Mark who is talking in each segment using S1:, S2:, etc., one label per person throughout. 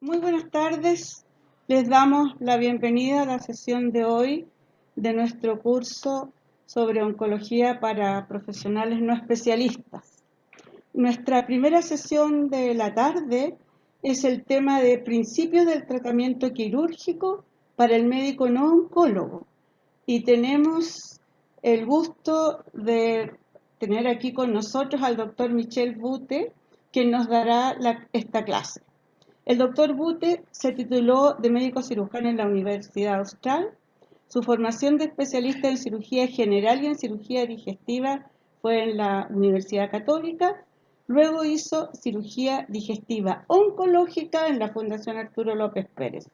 S1: Muy buenas tardes. Les damos la bienvenida a la sesión de hoy de nuestro curso sobre oncología para profesionales no especialistas. Nuestra primera sesión de la tarde es el tema de principios del tratamiento quirúrgico para el médico no oncólogo. Y tenemos el gusto de tener aquí con nosotros al doctor Michel Bute, quien nos dará esta clase. El doctor Bute se tituló de médico cirujano en la Universidad Austral. Su formación de especialista en cirugía general y en cirugía digestiva fue en la Universidad Católica. Luego hizo cirugía digestiva oncológica en la Fundación Arturo López Pérez.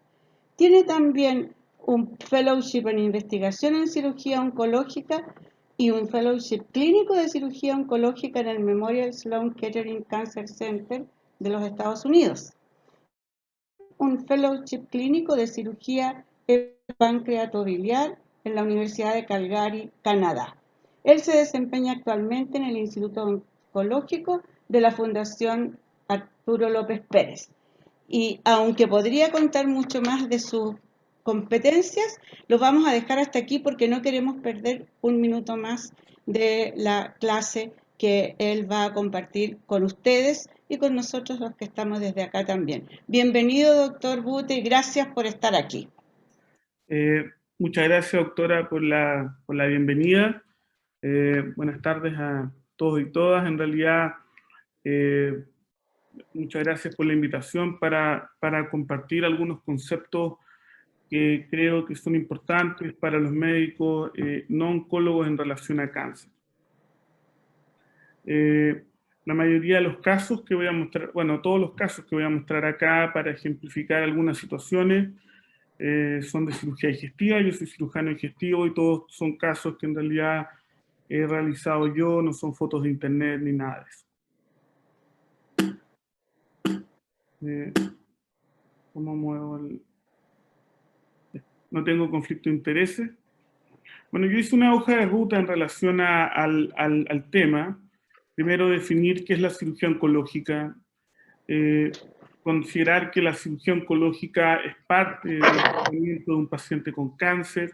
S1: Tiene también un fellowship en investigación en cirugía oncológica y un fellowship clínico de cirugía oncológica en el Memorial Sloan Kettering Cancer Center de los Estados Unidos. Un fellowship clínico de cirugía pancreatobiliar en la Universidad de Calgary, Canadá. Él se desempeña actualmente en el Instituto Oncológico de la Fundación Arturo López Pérez. Y aunque podría contar mucho más de sus competencias, lo vamos a dejar hasta aquí porque no queremos perder un minuto más de la clase que él va a compartir con ustedes y con nosotros los que estamos desde acá también. Bienvenido, doctor Bute, y gracias por estar aquí.
S2: Muchas gracias, doctora, por la bienvenida. Buenas tardes a todos y todas. En realidad, muchas gracias por la invitación para compartir algunos conceptos que creo que son importantes para los médicos no oncólogos en relación a cáncer. La mayoría de los casos que voy a mostrar, bueno, todos los casos que voy a mostrar acá para ejemplificar algunas situaciones son de cirugía digestiva. Yo soy cirujano digestivo y todos son casos que en realidad he realizado yo, no son fotos de internet ni nada de eso. ¿Cómo muevo el...? No tengo conflicto de intereses. Bueno, yo hice una hoja de ruta en relación al tema. Primero, definir qué es la cirugía oncológica, considerar que la cirugía oncológica es parte del tratamiento de un paciente con cáncer,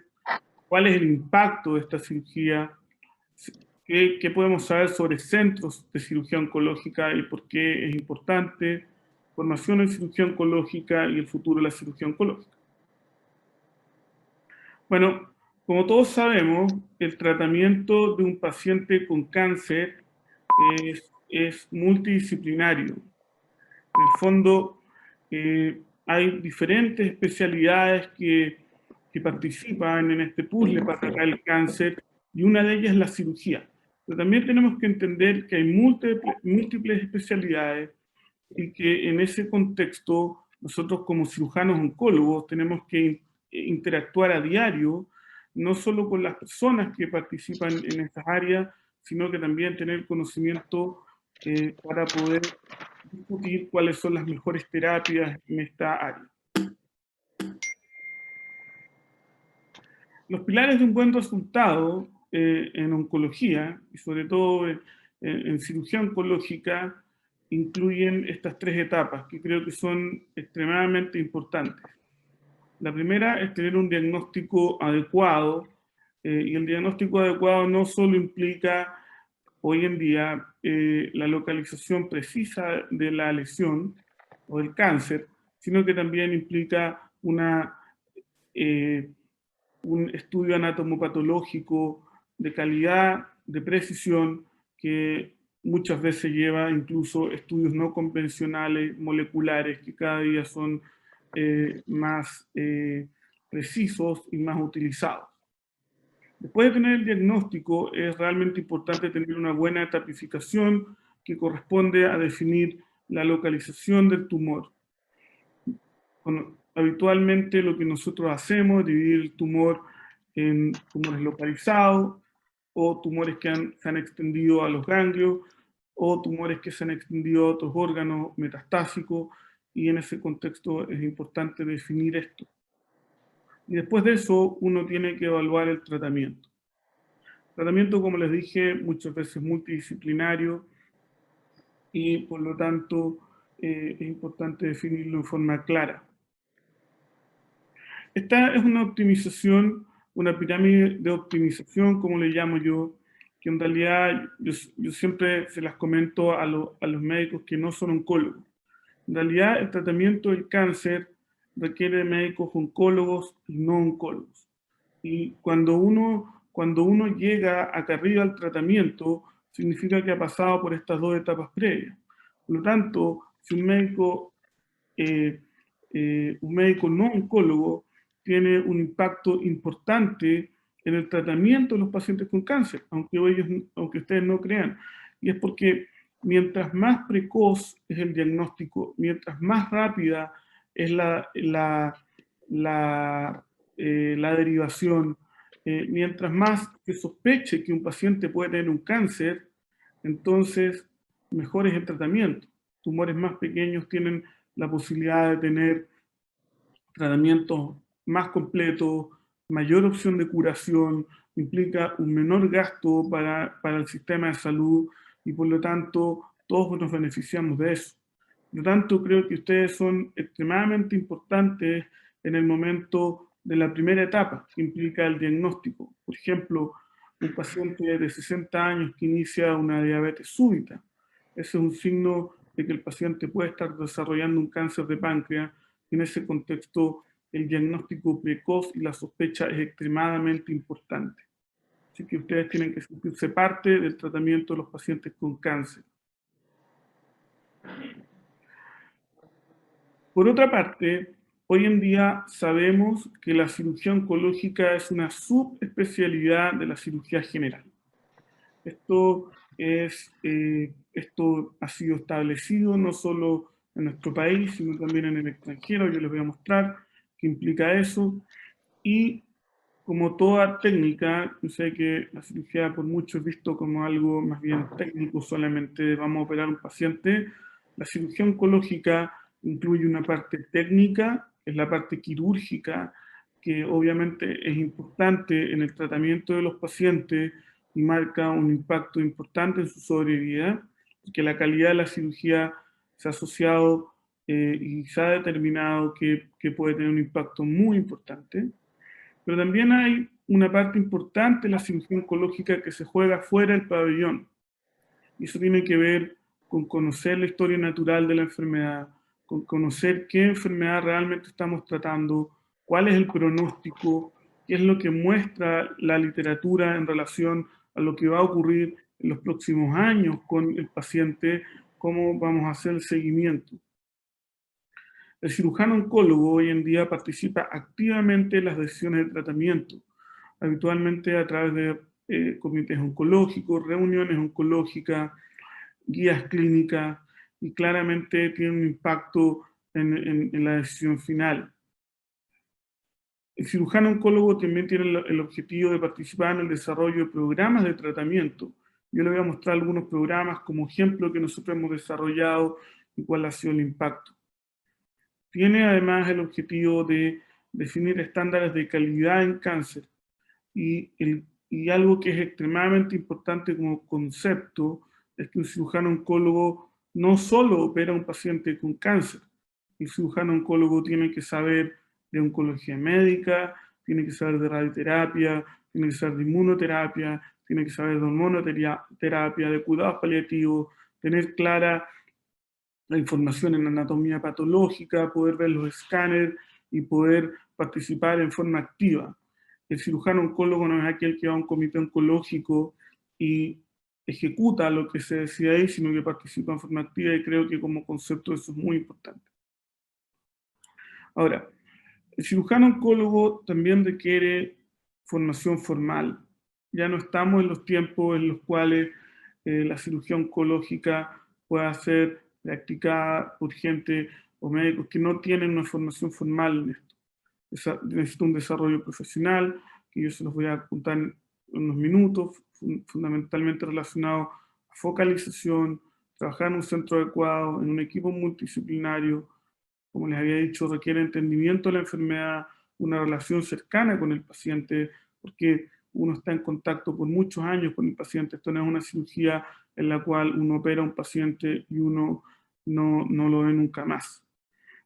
S2: cuál es el impacto de esta cirugía, qué podemos saber sobre centros de cirugía oncológica y por qué es importante, formación en cirugía oncológica y el futuro de la cirugía oncológica. Bueno, como todos sabemos, el tratamiento de un paciente con cáncer es multidisciplinario. En el fondo, hay diferentes especialidades que participan en este puzzle para tratar el cáncer, y una de ellas es la cirugía. Pero también tenemos que entender que hay múltiples especialidades y que en ese contexto nosotros como cirujanos oncólogos tenemos que interactuar a diario, no solo con las personas que participan en estas áreas, sino que también tener conocimiento para poder discutir cuáles son las mejores terapias en esta área. Los pilares de un buen resultado en oncología, y sobre todo en cirugía oncológica, incluyen estas tres etapas que creo que son extremadamente importantes. La primera es tener un diagnóstico adecuado, y el diagnóstico adecuado no solo implica hoy en día la localización precisa de la lesión o del cáncer, sino que también implica un estudio anatomopatológico de calidad, de precisión, que muchas veces lleva incluso estudios no convencionales, moleculares, que cada día son más precisos y más utilizados. Después de tener el diagnóstico, es realmente importante tener una buena tipificación que corresponde a definir la localización del tumor. Habitualmente lo que nosotros hacemos es dividir el tumor en tumores localizados, o tumores que se han extendido a los ganglios, o tumores que se han extendido a otros órganos metastásicos, y en ese contexto es importante definir esto. Y después de eso, uno tiene que evaluar el tratamiento. El tratamiento, como les dije, muchas veces multidisciplinario, y por lo tanto es importante definirlo en forma clara. Esta es una optimización, una pirámide de optimización, como le llamo yo, que en realidad yo siempre se las comento a los médicos que no son oncólogos. En realidad, el tratamiento del cáncer requiere de médicos oncólogos y no oncólogos. Y cuando uno llega acá arriba al tratamiento, significa que ha pasado por estas dos etapas previas. Por lo tanto, si un médico no oncólogo tiene un impacto importante en el tratamiento de los pacientes con cáncer, aunque ustedes no crean. Y es porque mientras más precoz es el diagnóstico, mientras más rápida es la derivación, mientras más se sospeche que un paciente puede tener un cáncer, entonces mejor es el tratamiento. Tumores más pequeños tienen la posibilidad de tener tratamientos más completos, mayor opción de curación, implica un menor gasto para el sistema de salud y por lo tanto todos nos beneficiamos de eso. Por lo tanto, creo que ustedes son extremadamente importantes en el momento de la primera etapa, que implica el diagnóstico. Por ejemplo, un paciente de 60 años que inicia una diabetes súbita. Ese es un signo de que el paciente puede estar desarrollando un cáncer de páncreas. En ese contexto, el diagnóstico precoz y la sospecha es extremadamente importante. Así que ustedes tienen que sentirse parte del tratamiento de los pacientes con cáncer. Por otra parte, hoy en día sabemos que la cirugía oncológica es una subespecialidad de la cirugía general. Esto ha sido establecido no solo en nuestro país, sino también en el extranjero. Yo les voy a mostrar qué implica eso. Y como toda técnica, yo sé que la cirugía por muchos es visto como algo más bien técnico, solamente vamos a operar a un paciente. La cirugía oncológica incluye una parte técnica, es la parte quirúrgica, que obviamente es importante en el tratamiento de los pacientes y marca un impacto importante en su sobrevida, porque la calidad de la cirugía se ha asociado y se ha determinado que puede tener un impacto muy importante. Pero también hay una parte importante en la cirugía oncológica que se juega fuera del pabellón. Y eso tiene que ver con conocer la historia natural de la enfermedad, con conocer qué enfermedad realmente estamos tratando, cuál es el pronóstico, qué es lo que muestra la literatura en relación a lo que va a ocurrir en los próximos años con el paciente, cómo vamos a hacer el seguimiento. El cirujano oncólogo hoy en día participa activamente en las decisiones de tratamiento, habitualmente a través de comités oncológicos, reuniones oncológicas, guías clínicas, y claramente tiene un impacto en la decisión final. El cirujano oncólogo también tiene el objetivo de participar en el desarrollo de programas de tratamiento. Yo le voy a mostrar algunos programas como ejemplo que nosotros hemos desarrollado y cuál ha sido el impacto. Tiene además el objetivo de definir estándares de calidad en cáncer y algo que es extremadamente importante como concepto es que un cirujano oncólogo no solo opera a un paciente con cáncer, el cirujano oncólogo tiene que saber de oncología médica, tiene que saber de radioterapia, tiene que saber de inmunoterapia, tiene que saber de hormonoterapia, de cuidados paliativos, tener clara la información en anatomía patológica, poder ver los escáneres y poder participar en forma activa. El cirujano oncólogo no es aquel que va a un comité oncológico y ejecuta lo que se decide ahí, sino que participa en forma activa y creo que como concepto eso es muy importante. Ahora, el cirujano oncólogo también requiere formación formal. Ya no estamos en los tiempos en los cuales la cirugía oncológica pueda ser practicada por gente o médicos que no tienen una formación formal en esto. Necesita un desarrollo profesional, que yo se los voy a contar en unos minutos, fundamentalmente relacionado a focalización, trabajar en un centro adecuado, en un equipo multidisciplinario. Como les había dicho, requiere entendimiento de la enfermedad, una relación cercana con el paciente, porque uno está en contacto por muchos años con el paciente. Esto no es una cirugía en la cual uno opera a un paciente y uno no lo ve nunca más.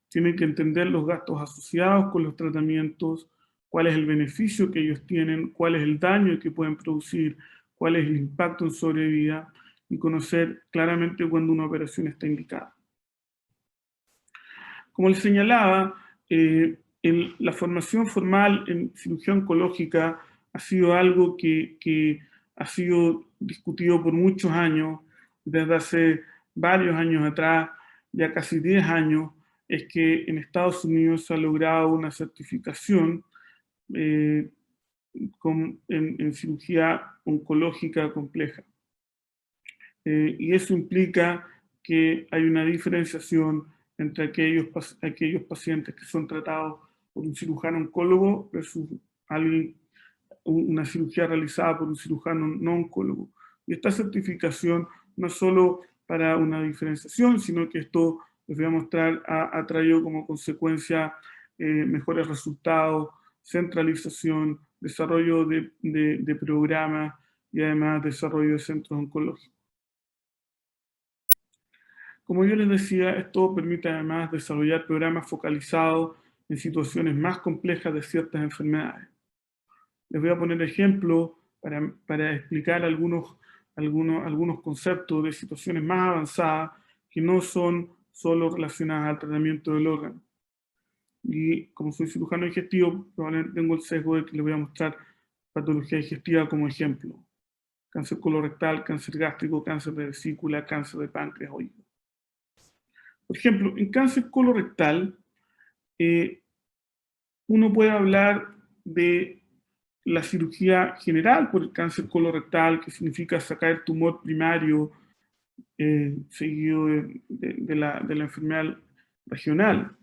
S2: Tienen que entender los gastos asociados con los tratamientos, cuál es el beneficio que ellos tienen, cuál es el daño que pueden producir, cuál es el impacto en sobrevida y conocer claramente cuando una operación está indicada. Como les señalaba, la formación formal en cirugía oncológica ha sido algo que ha sido discutido por muchos años, desde hace varios años atrás, ya casi 10 años, es que en Estados Unidos se ha logrado una certificación en cirugía oncológica compleja. Y eso implica que hay una diferenciación entre aquellos pacientes que son tratados por un cirujano oncólogo versus una cirugía realizada por un cirujano no oncólogo. Y esta certificación no es solo para una diferenciación, sino que esto, les voy a mostrar, ha traído como consecuencia mejores resultados, centralización, desarrollo de programas y además desarrollo de centros oncológicos. Como yo les decía, esto permite además desarrollar programas focalizados en situaciones más complejas de ciertas enfermedades. Les voy a poner ejemplos para explicar algunos conceptos de situaciones más avanzadas que no son solo relacionadas al tratamiento del órgano. Y como soy cirujano digestivo, probablemente tengo el sesgo de que les voy a mostrar patología digestiva como ejemplo. Cáncer colorectal, cáncer gástrico, cáncer de vesícula, cáncer de páncreas o hígado. Por ejemplo, en cáncer colorectal, uno puede hablar de la cirugía general por el cáncer colorectal, que significa sacar el tumor primario seguido de la enfermedad regional.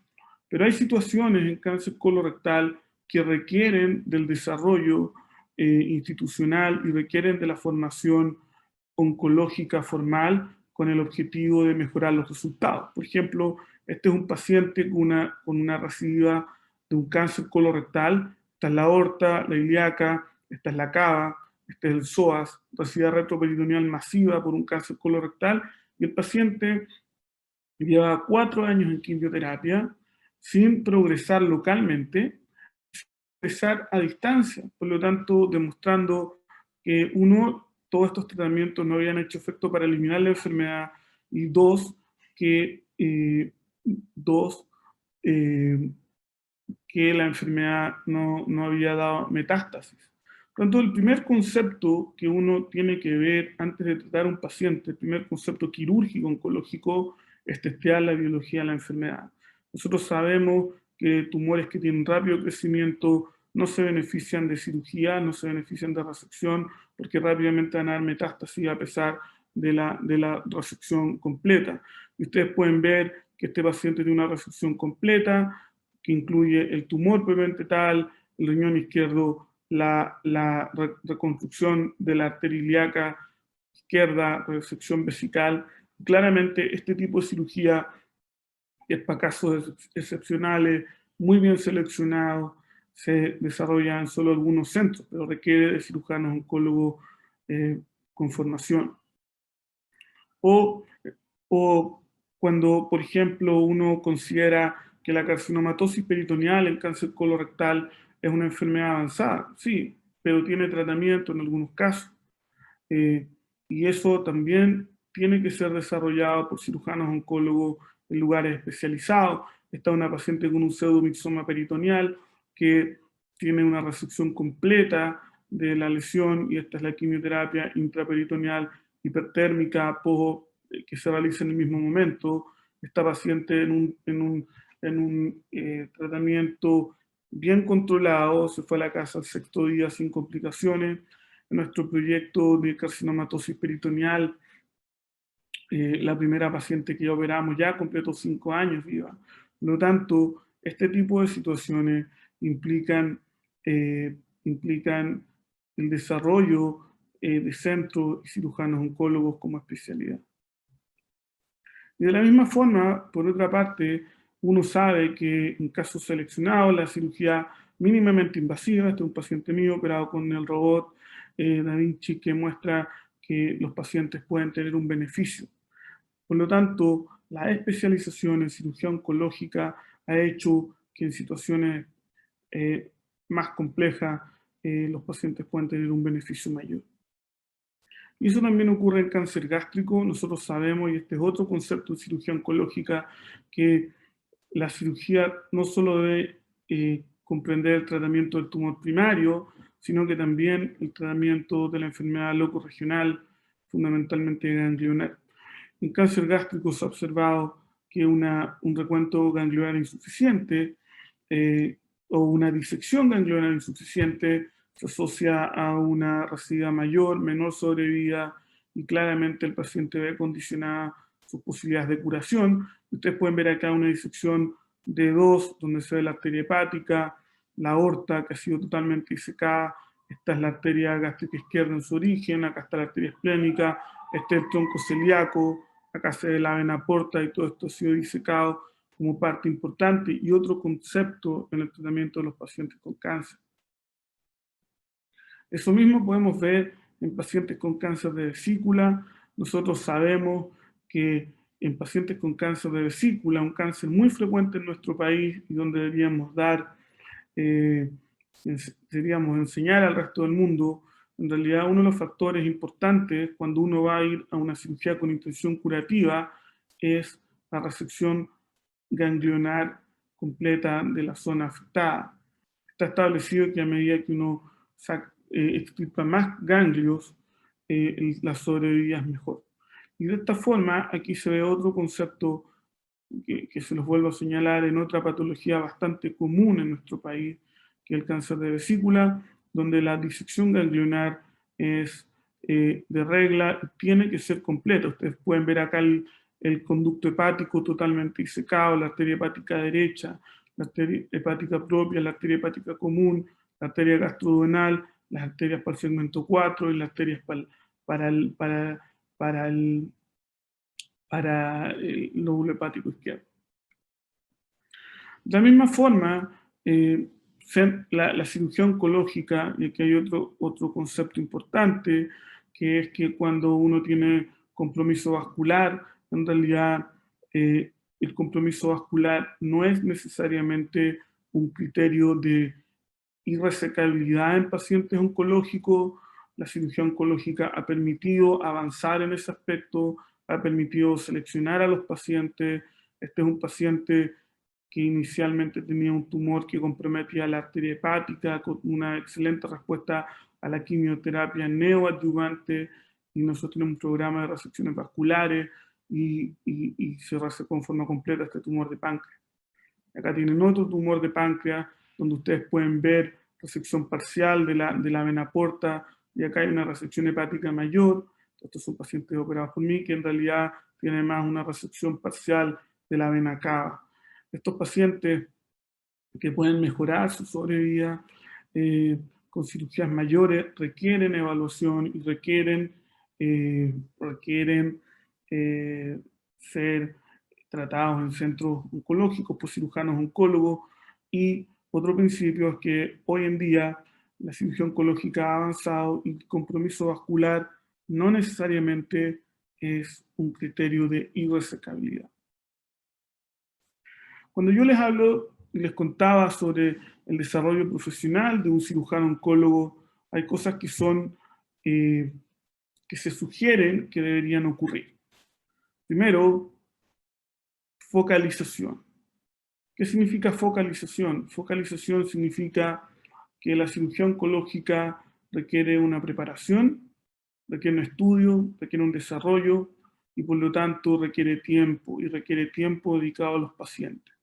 S2: Pero hay situaciones en cáncer colorectal que requieren del desarrollo institucional y requieren de la formación oncológica formal con el objetivo de mejorar los resultados. Por ejemplo, este es un paciente con una recidiva de un cáncer colorectal. Esta es la aorta, la ilíaca, esta es la cava, este es el psoas, recidiva retroperitoneal masiva por un cáncer colorectal, y el paciente lleva 4 años en quimioterapia sin progresar localmente, sin progresar a distancia, por lo tanto demostrando que todos estos tratamientos no habían hecho efecto para eliminar la enfermedad, y que la enfermedad no había dado metástasis. Por lo tanto, el primer concepto que uno tiene que ver antes de tratar a un paciente, el primer concepto quirúrgico oncológico, es testear la biología de la enfermedad. Nosotros sabemos que tumores que tienen rápido crecimiento no se benefician de cirugía, no se benefician de resección, porque rápidamente van a dar metástasis a pesar de la resección completa. Y ustedes pueden ver que este paciente tiene una resección completa, que incluye el tumor propiamente tal, el riñón izquierdo, la reconstrucción de la arteria ilíaca izquierda, resección vesical. Claramente este tipo de cirugía es para casos excepcionales, muy bien seleccionados, se desarrolla en solo algunos centros, pero requiere de cirujanos oncólogos con formación. O cuando, por ejemplo, uno considera que la carcinomatosis peritoneal, el cáncer colorectal, es una enfermedad avanzada, sí, pero tiene tratamiento en algunos casos. Y eso también tiene que ser desarrollado por cirujanos oncólogos en lugares especializados. Está una paciente con un pseudomixoma peritoneal que tiene una resección completa de la lesión, y esta es la quimioterapia intraperitoneal hipertérmica que se realiza en el mismo momento. Esta paciente en un tratamiento bien controlado se fue a la casa al 6º día sin complicaciones. En nuestro proyecto de carcinomatosis peritoneal, la primera paciente que ya operamos ya completó 5 años viva. Por lo tanto, este tipo de situaciones implican el desarrollo de centros y cirujanos oncólogos como especialidad. Y de la misma forma, por otra parte, uno sabe que en casos seleccionados la cirugía mínimamente invasiva, este es un paciente mío operado con el robot Da Vinci, que muestra que los pacientes pueden tener un beneficio. Por lo tanto, la especialización en cirugía oncológica ha hecho que en situaciones más complejas los pacientes puedan tener un beneficio mayor. Y eso también ocurre en cáncer gástrico. Nosotros sabemos, y este es otro concepto de cirugía oncológica, que la cirugía no solo debe comprender el tratamiento del tumor primario, sino que también el tratamiento de la enfermedad locorregional, fundamentalmente ganglionar. En cáncer gástrico se ha observado que un recuento ganglionar insuficiente o una disección ganglionar insuficiente se asocia a una residuidad mayor, menor sobrevida, y claramente el paciente ve condicionada sus posibilidades de curación. Ustedes pueden ver acá una disección de 2, donde se ve la arteria hepática, la aorta que ha sido totalmente disecada. Esta es la arteria gástrica izquierda en su origen, acá está la arteria esplénica, este es el tronco celíaco, acá se ve la vena porta, y todo esto ha sido disecado como parte importante y otro concepto en el tratamiento de los pacientes con cáncer. Eso mismo podemos ver en pacientes con cáncer de vesícula. Nosotros sabemos que en pacientes con cáncer de vesícula, un cáncer muy frecuente en nuestro país y donde deberíamos deberíamos enseñar al resto del mundo, en realidad uno de los factores importantes cuando uno va a ir a una cirugía con intención curativa es la resección ganglionar completa de la zona afectada. Está establecido que a medida que uno extirpa más ganglios, la sobrevida es mejor. Y de esta forma, aquí se ve otro concepto que se los vuelvo a señalar en otra patología bastante común en nuestro país, que es el cáncer de vesícula, donde la disección ganglionar es de regla, tiene que ser completa. Ustedes pueden ver acá el conducto hepático totalmente disecado, la arteria hepática derecha, la arteria hepática propia, la arteria hepática común, la arteria gastroduodenal, las arterias para el segmento 4 y las arterias para el lóbulo hepático izquierdo. De la misma forma, la cirugía oncológica, y aquí hay otro concepto importante, que es que cuando uno tiene compromiso vascular, en realidad el compromiso vascular no es necesariamente un criterio de irresecabilidad en pacientes oncológicos. La cirugía oncológica ha permitido avanzar en ese aspecto, ha permitido seleccionar a los pacientes. Este es un paciente que inicialmente tenía un tumor que comprometía la arteria hepática, con una excelente respuesta a la quimioterapia neoadyuvante, y nosotros tenemos un programa de resecciones vasculares y se resecó en forma completa este tumor de páncreas. Acá tienen otro tumor de páncreas, donde ustedes pueden ver resección parcial de la vena porta, y acá hay una resección hepática mayor. Estos son pacientes operados por mí, que en realidad tienen más una resección parcial de la vena cava. Estos pacientes que pueden mejorar su sobrevida con cirugías mayores requieren evaluación y requieren ser tratados en centros oncológicos por cirujanos oncólogos. Y otro principio es que hoy en día la cirugía oncológica ha avanzado y el compromiso vascular no necesariamente es un criterio de irresecabilidad. Cuando yo les hablo y les contaba sobre el desarrollo profesional de un cirujano oncólogo, hay cosas que que se sugieren que deberían ocurrir. Primero, focalización. ¿Qué significa focalización? Focalización significa que la cirugía oncológica requiere una preparación, requiere un estudio, requiere un desarrollo y por lo tanto requiere tiempo y requiere tiempo dedicado a los pacientes.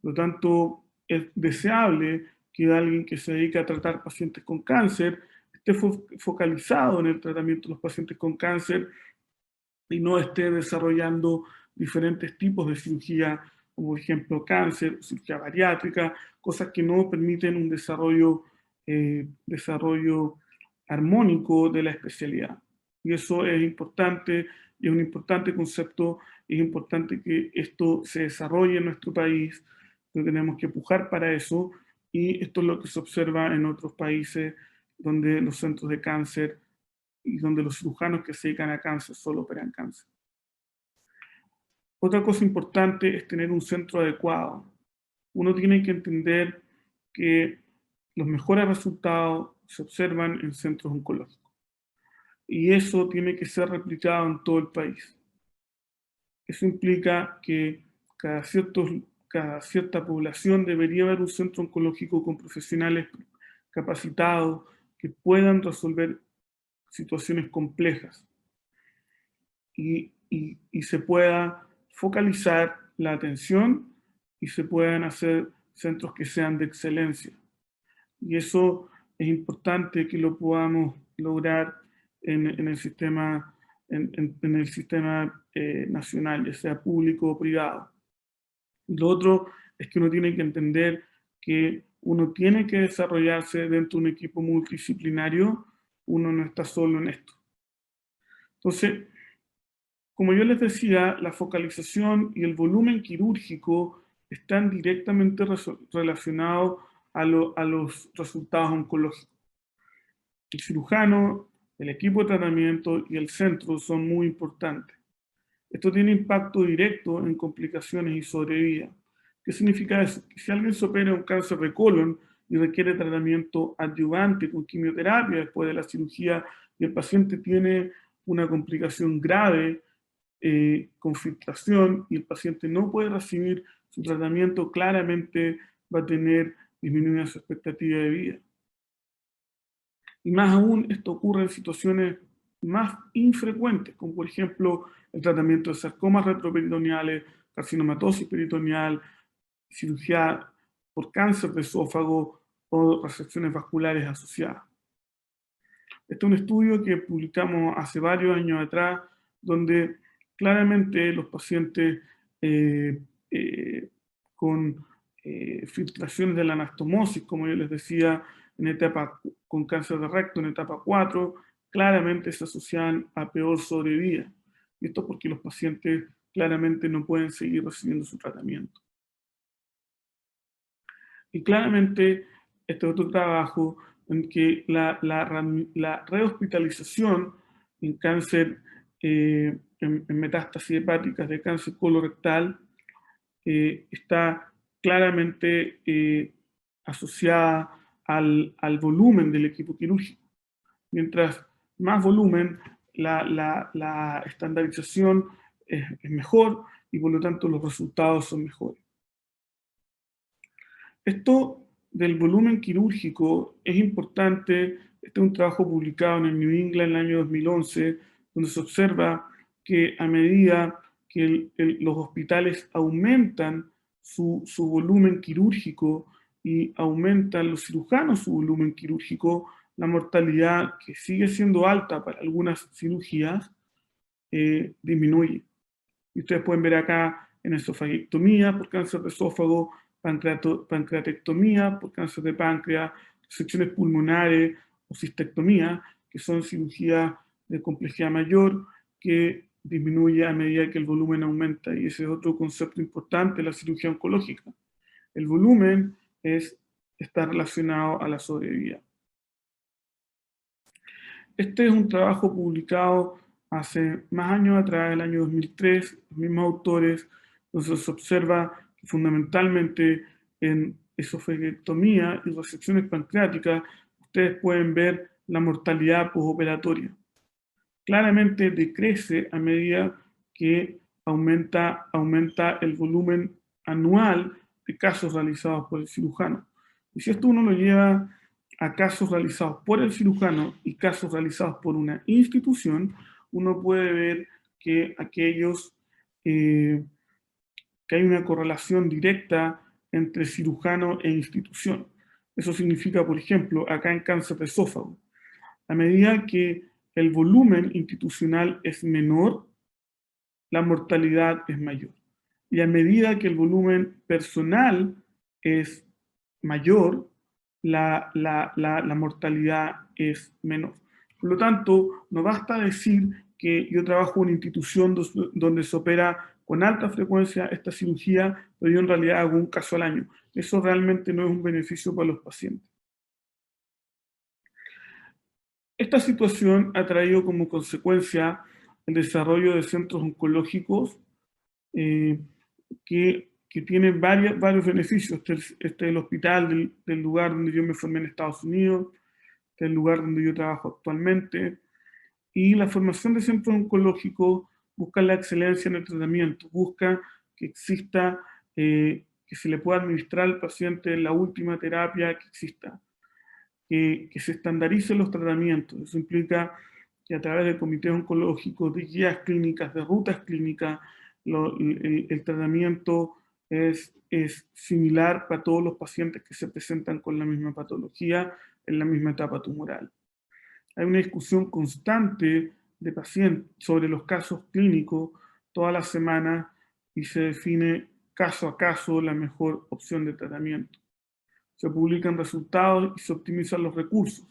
S2: Por lo tanto, es deseable que alguien que se dedica a tratar pacientes con cáncer esté focalizado en el tratamiento de los pacientes con cáncer y no esté desarrollando diferentes tipos de cirugía, como por ejemplo cáncer, cirugía bariátrica, cosas que no permiten un desarrollo armónico de la especialidad. Y eso es importante, y es un importante concepto, y es importante que esto se desarrolle en nuestro país, pero tenemos que empujar para eso, y esto es lo que se observa en otros países donde los centros de cáncer y donde los cirujanos que se dedican a cáncer solo operan cáncer. Otra cosa importante es tener un centro adecuado. Uno tiene que entender que los mejores resultados se observan en centros oncológicos. Y eso tiene que ser replicado en todo el país. Eso implica que cada cierta población debería haber un centro oncológico con profesionales capacitados que puedan resolver situaciones complejas y se pueda focalizar la atención y se puedan hacer centros que sean de excelencia. Y eso es importante que lo podamos lograr en el sistema, en el sistema nacional, ya sea público o privado. Lo otro es que uno tiene que entender que uno tiene que desarrollarse dentro de un equipo multidisciplinario, uno no está solo en esto. Entonces, como yo les decía, la focalización y el volumen quirúrgico están directamente relacionados a los resultados oncológicos. El cirujano, el equipo de tratamiento y el centro son muy importantes. Esto tiene impacto directo en complicaciones y sobrevida. ¿Qué significa eso? Que si alguien se opera un cáncer de colon y requiere tratamiento adyuvante con quimioterapia después de la cirugía y el paciente tiene una complicación grave con filtración y el paciente no puede recibir su tratamiento, claramente va a tener disminuida su expectativa de vida. Y más aún, esto ocurre en situaciones más infrecuentes, como por ejemplo el tratamiento de sarcomas retroperitoneales, carcinomatosis peritoneal, cirugía por cáncer de esófago o resecciones vasculares asociadas. Este es un estudio que publicamos hace varios años atrás, donde claramente los pacientes eh, eh, con filtraciones de la anastomosis, como yo les decía, en etapa con cáncer de recto en etapa 4, claramente se asocian a peor sobrevida. Y esto porque los pacientes claramente no pueden seguir recibiendo su tratamiento. Y claramente este otro trabajo en que la rehospitalización en cáncer, en metástasis hepáticas de cáncer colorectal, está claramente asociada al volumen del equipo quirúrgico. Mientras más volumen, la estandarización es mejor y por lo tanto los resultados son mejores. Esto del volumen quirúrgico es importante. Este es un trabajo publicado en el New England en el año 2011, donde se observa que a medida que los hospitales aumentan su volumen quirúrgico y aumentan los cirujanos su volumen quirúrgico, la mortalidad, que sigue siendo alta para algunas cirugías, disminuye. Y ustedes pueden ver acá en esofagectomía por cáncer de esófago, pancreatectomía por cáncer de páncreas, secciones pulmonares o cistectomía, que son cirugías de complejidad mayor que disminuye a medida que el volumen aumenta. Y ese es otro concepto importante de la cirugía oncológica. El volumen está relacionado a la sobrevida. Este es un trabajo publicado hace más años atrás, el año 2003, los mismos autores, donde se observa que fundamentalmente en esofagectomía y resecciones pancreáticas, ustedes pueden ver la mortalidad postoperatoria. Claramente decrece a medida que aumenta el volumen anual de casos realizados por el cirujano. Y si esto uno lo lleva a casos realizados por el cirujano y casos realizados por una institución, uno puede ver que que hay una correlación directa entre cirujano e institución. Eso significa, por ejemplo, acá en cáncer de esófago, a medida que el volumen institucional es menor, la mortalidad es mayor. Y a medida que el volumen personal es mayor, la mortalidad es menor. Por lo tanto, no basta decir que yo trabajo en una institución donde se opera con alta frecuencia esta cirugía, pero yo en realidad hago un caso al año. Eso realmente no es un beneficio para los pacientes. Esta situación ha traído como consecuencia el desarrollo de centros oncológicos que tiene varios beneficios. Este es el hospital del lugar donde yo me formé en Estados Unidos, este es el lugar donde yo trabajo actualmente, y la formación de centros oncológicos busca la excelencia en el tratamiento, busca que exista, que se le pueda administrar al paciente la última terapia que exista, que se estandaricen los tratamientos. Eso implica que a través de comités oncológicos, de guías clínicas, de rutas clínicas, el tratamiento es similar para todos los pacientes que se presentan con la misma patología en la misma etapa tumoral. Hay una discusión constante de pacientes sobre los casos clínicos todas las semanas y se define caso a caso la mejor opción de tratamiento. Se publican resultados y se optimizan los recursos.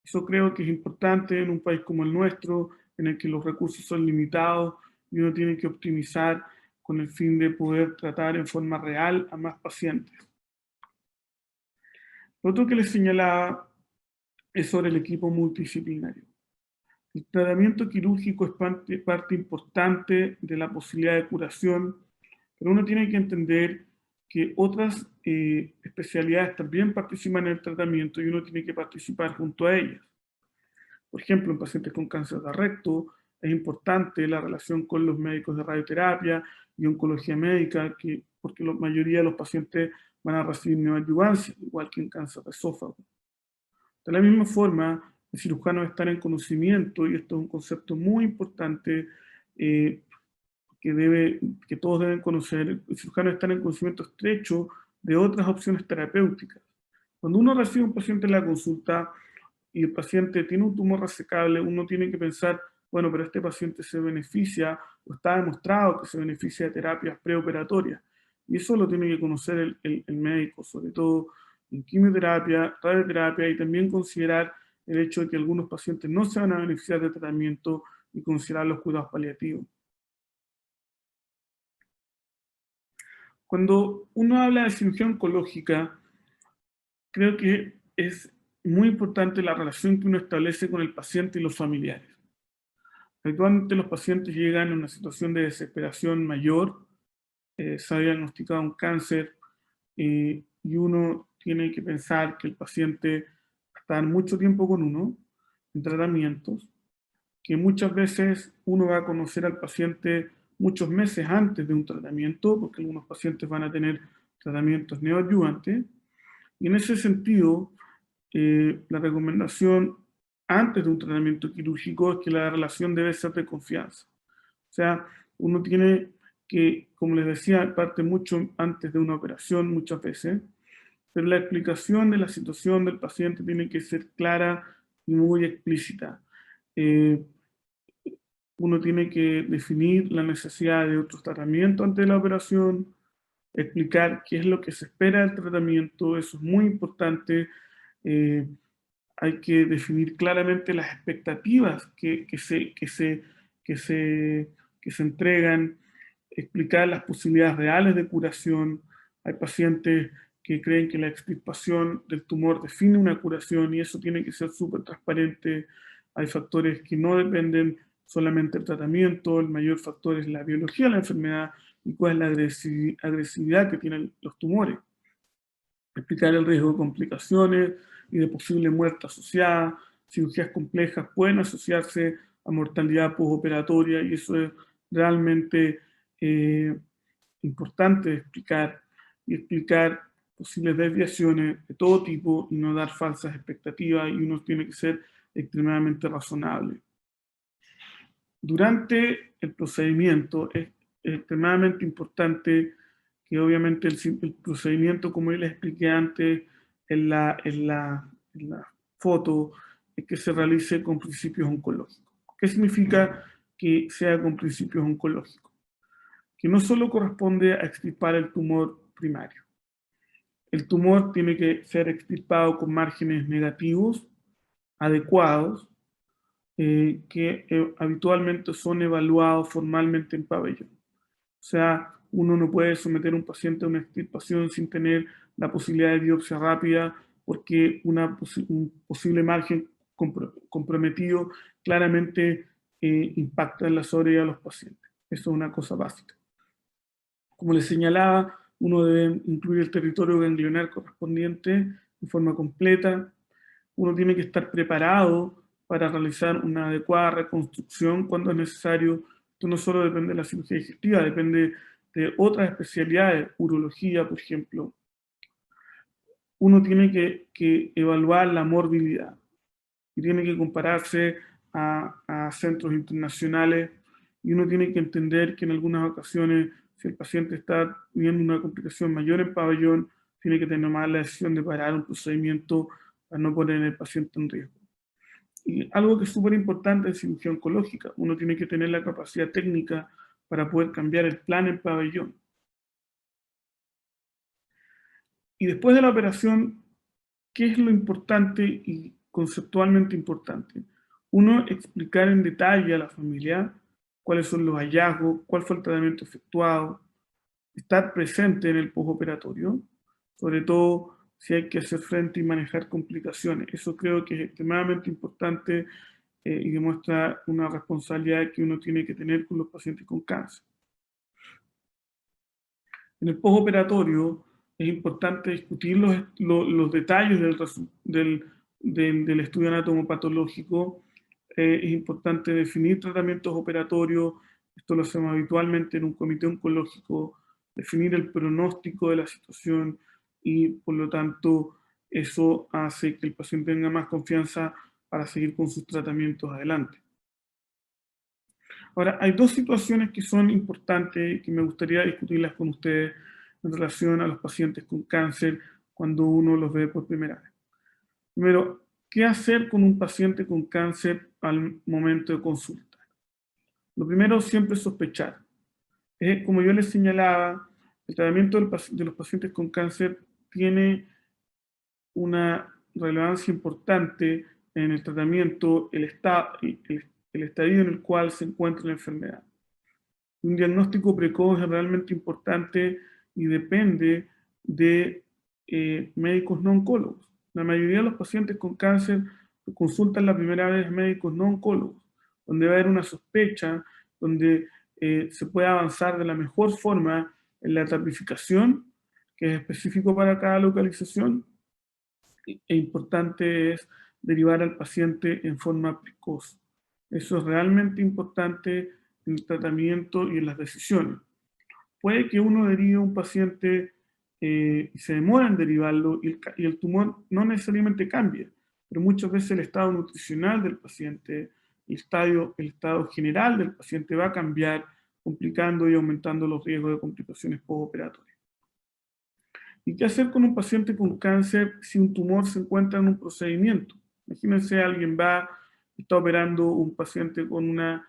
S2: Eso creo que es importante en un país como el nuestro, en el que los recursos son limitados y uno tiene que optimizar con el fin de poder tratar en forma real a más pacientes. Lo otro que les señalaba es sobre el equipo multidisciplinario. El tratamiento quirúrgico es parte importante de la posibilidad de curación, pero uno tiene que entender que otras especialidades también participan en el tratamiento y uno tiene que participar junto a ellas. Por ejemplo, en pacientes con cáncer de recto es importante la relación con los médicos de radioterapia y oncología médica, porque la mayoría de los pacientes van a recibir neoadyuvancia, igual que en cáncer de esófago. De la misma forma, el cirujano debe estar en conocimiento, y esto es un concepto muy importante que todos deben conocer. El cirujano debe estar en conocimiento estrecho de otras opciones terapéuticas. Cuando uno recibe un paciente en la consulta y el paciente tiene un tumor resecable, uno tiene que pensar, bueno, pero este paciente se beneficia, o está demostrado que se beneficia de terapias preoperatorias. Y eso lo tiene que conocer el médico, sobre todo en quimioterapia, radioterapia, y también considerar el hecho de que algunos pacientes no se van a beneficiar de tratamiento y considerar los cuidados paliativos. Cuando uno habla de cirugía oncológica, creo que es muy importante la relación que uno establece con el paciente y los familiares. Habitualmente los pacientes llegan en una situación de desesperación mayor, se ha diagnosticado un cáncer y uno tiene que pensar que el paciente está mucho tiempo con uno en tratamientos, que muchas veces uno va a conocer al paciente muchos meses antes de un tratamiento, porque algunos pacientes van a tener tratamientos neoadyuvantes, y en ese sentido, la recomendación antes de un tratamiento quirúrgico es que la relación debe ser de confianza. O sea, uno tiene que, como les decía, parte mucho antes de una operación muchas veces, pero la explicación de la situación del paciente tiene que ser clara y muy explícita. Uno tiene que definir la necesidad de otros tratamientos antes de la operación, explicar qué es lo que se espera del tratamiento, eso es muy importante. Hay que definir claramente las expectativas que se entregan, explicar las posibilidades reales de curación. Hay pacientes que creen que la extirpación del tumor define una curación y eso tiene que ser súper transparente. Hay factores que no dependen solamente del tratamiento, el mayor factor es la biología de la enfermedad y cuál es la agresividad que tienen los tumores. Explicar el riesgo de complicaciones y de posible muerte asociada. Cirugías complejas pueden asociarse a mortalidad postoperatoria y eso es realmente importante de explicar, y explicar posibles desviaciones de todo tipo y no dar falsas expectativas, y uno tiene que ser extremadamente razonable. Durante el procedimiento es extremadamente importante que obviamente el procedimiento, como les expliqué antes en la foto, es que se realice con principios oncológicos. ¿Qué significa que sea con principios oncológicos? Que no solo corresponde a extirpar el tumor primario. El tumor tiene que ser extirpado con márgenes negativos, adecuados, que habitualmente son evaluados formalmente en pabellón. O sea, uno no puede someter a un paciente a una extirpación sin tener la posibilidad de biopsia rápida, porque un posible margen comprometido claramente impacta en la sobrevida de los pacientes. Eso es una cosa básica. Como les señalaba, uno debe incluir el territorio ganglionar correspondiente de forma completa. Uno tiene que estar preparado para realizar una adecuada reconstrucción cuando es necesario. Esto no solo depende de la cirugía digestiva, depende de otras especialidades, urología, por ejemplo. Uno tiene que evaluar la morbilidad y tiene que compararse a centros internacionales, y uno tiene que entender que en algunas ocasiones, si el paciente está teniendo una complicación mayor en pabellón, tiene que tomar la decisión de parar un procedimiento para no poner al paciente en riesgo. Y algo que es súper importante en cirugía oncológica, uno tiene que tener la capacidad técnica para poder cambiar el plan en pabellón. Y después de la operación, ¿qué es lo importante y conceptualmente importante? Uno, explicar en detalle a la familia cuáles son los hallazgos, cuál fue el tratamiento efectuado, estar presente en el postoperatorio, sobre todo si hay que hacer frente y manejar complicaciones. Eso creo que es extremadamente importante y demuestra una responsabilidad que uno tiene que tener con los pacientes con cáncer. En el postoperatorio es importante discutir los detalles del estudio anatomopatológico. Es importante definir tratamientos operatorios. Esto lo hacemos habitualmente en un comité oncológico, definir el pronóstico de la situación, y por lo tanto eso hace que el paciente tenga más confianza para seguir con sus tratamientos adelante. Ahora, hay dos situaciones que son importantes y que me gustaría discutirlas con ustedes en relación a los pacientes con cáncer cuando uno los ve por primera vez. Primero, ¿qué hacer con un paciente con cáncer al momento de consulta? Lo primero, siempre sospechar. Como yo les señalaba, el tratamiento de los pacientes con cáncer tiene una relevancia importante en el tratamiento, el estadio en el cual se encuentra la enfermedad. Un diagnóstico precoz es realmente importante y depende de médicos no oncólogos. La mayoría de los pacientes con cáncer consultan la primera vez médicos no oncólogos, donde va a haber una sospecha, donde se puede avanzar de la mejor forma en la tapificación, que es específico para cada localización, e importante es derivar al paciente en forma precoz. Eso es realmente importante en el tratamiento y en las decisiones. Puede que uno derive a un paciente y se demora en derivarlo y el tumor no necesariamente cambia, pero muchas veces el estado nutricional del paciente, el estado general del paciente va a cambiar, complicando y aumentando los riesgos de complicaciones postoperatorias. ¿Y qué hacer con un paciente con cáncer si un tumor se encuentra en un procedimiento? Imagínense, alguien está operando un paciente con una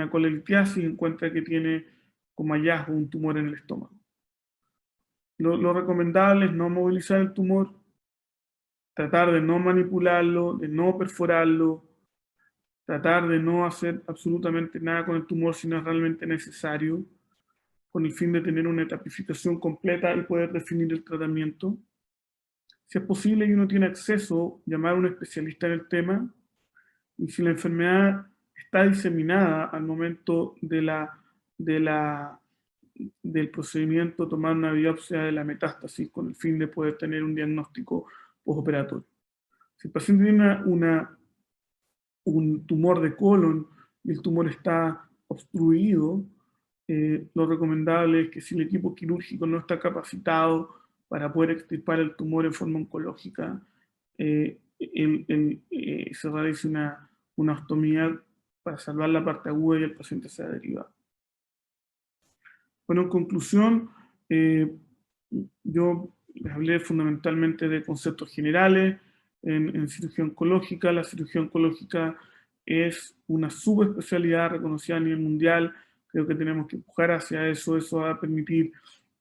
S2: colelitiasis y encuentra que tiene como hallazgo un tumor en el estómago. Lo recomendable es no movilizar el tumor, tratar de no manipularlo, de no perforarlo, tratar de no hacer absolutamente nada con el tumor si no es realmente necesario, con el fin de tener una etapificación completa y poder definir el tratamiento. Si es posible y uno tiene acceso, llamar a un especialista en el tema. Y si la enfermedad está diseminada al momento del procedimiento, tomar una biopsia de la metástasis con el fin de poder tener un diagnóstico postoperatorio. Si el paciente tiene un tumor de colon y el tumor está obstruido, lo recomendable es que si el equipo quirúrgico no está capacitado para poder extirpar el tumor en forma oncológica, se realice una ostomía para salvar la parte aguda y el paciente sea derivado. Bueno, en conclusión, yo les hablé fundamentalmente de conceptos generales. En cirugía oncológica, la cirugía oncológica es una subespecialidad reconocida a nivel mundial. Creo que tenemos que empujar hacia eso. Eso va a permitir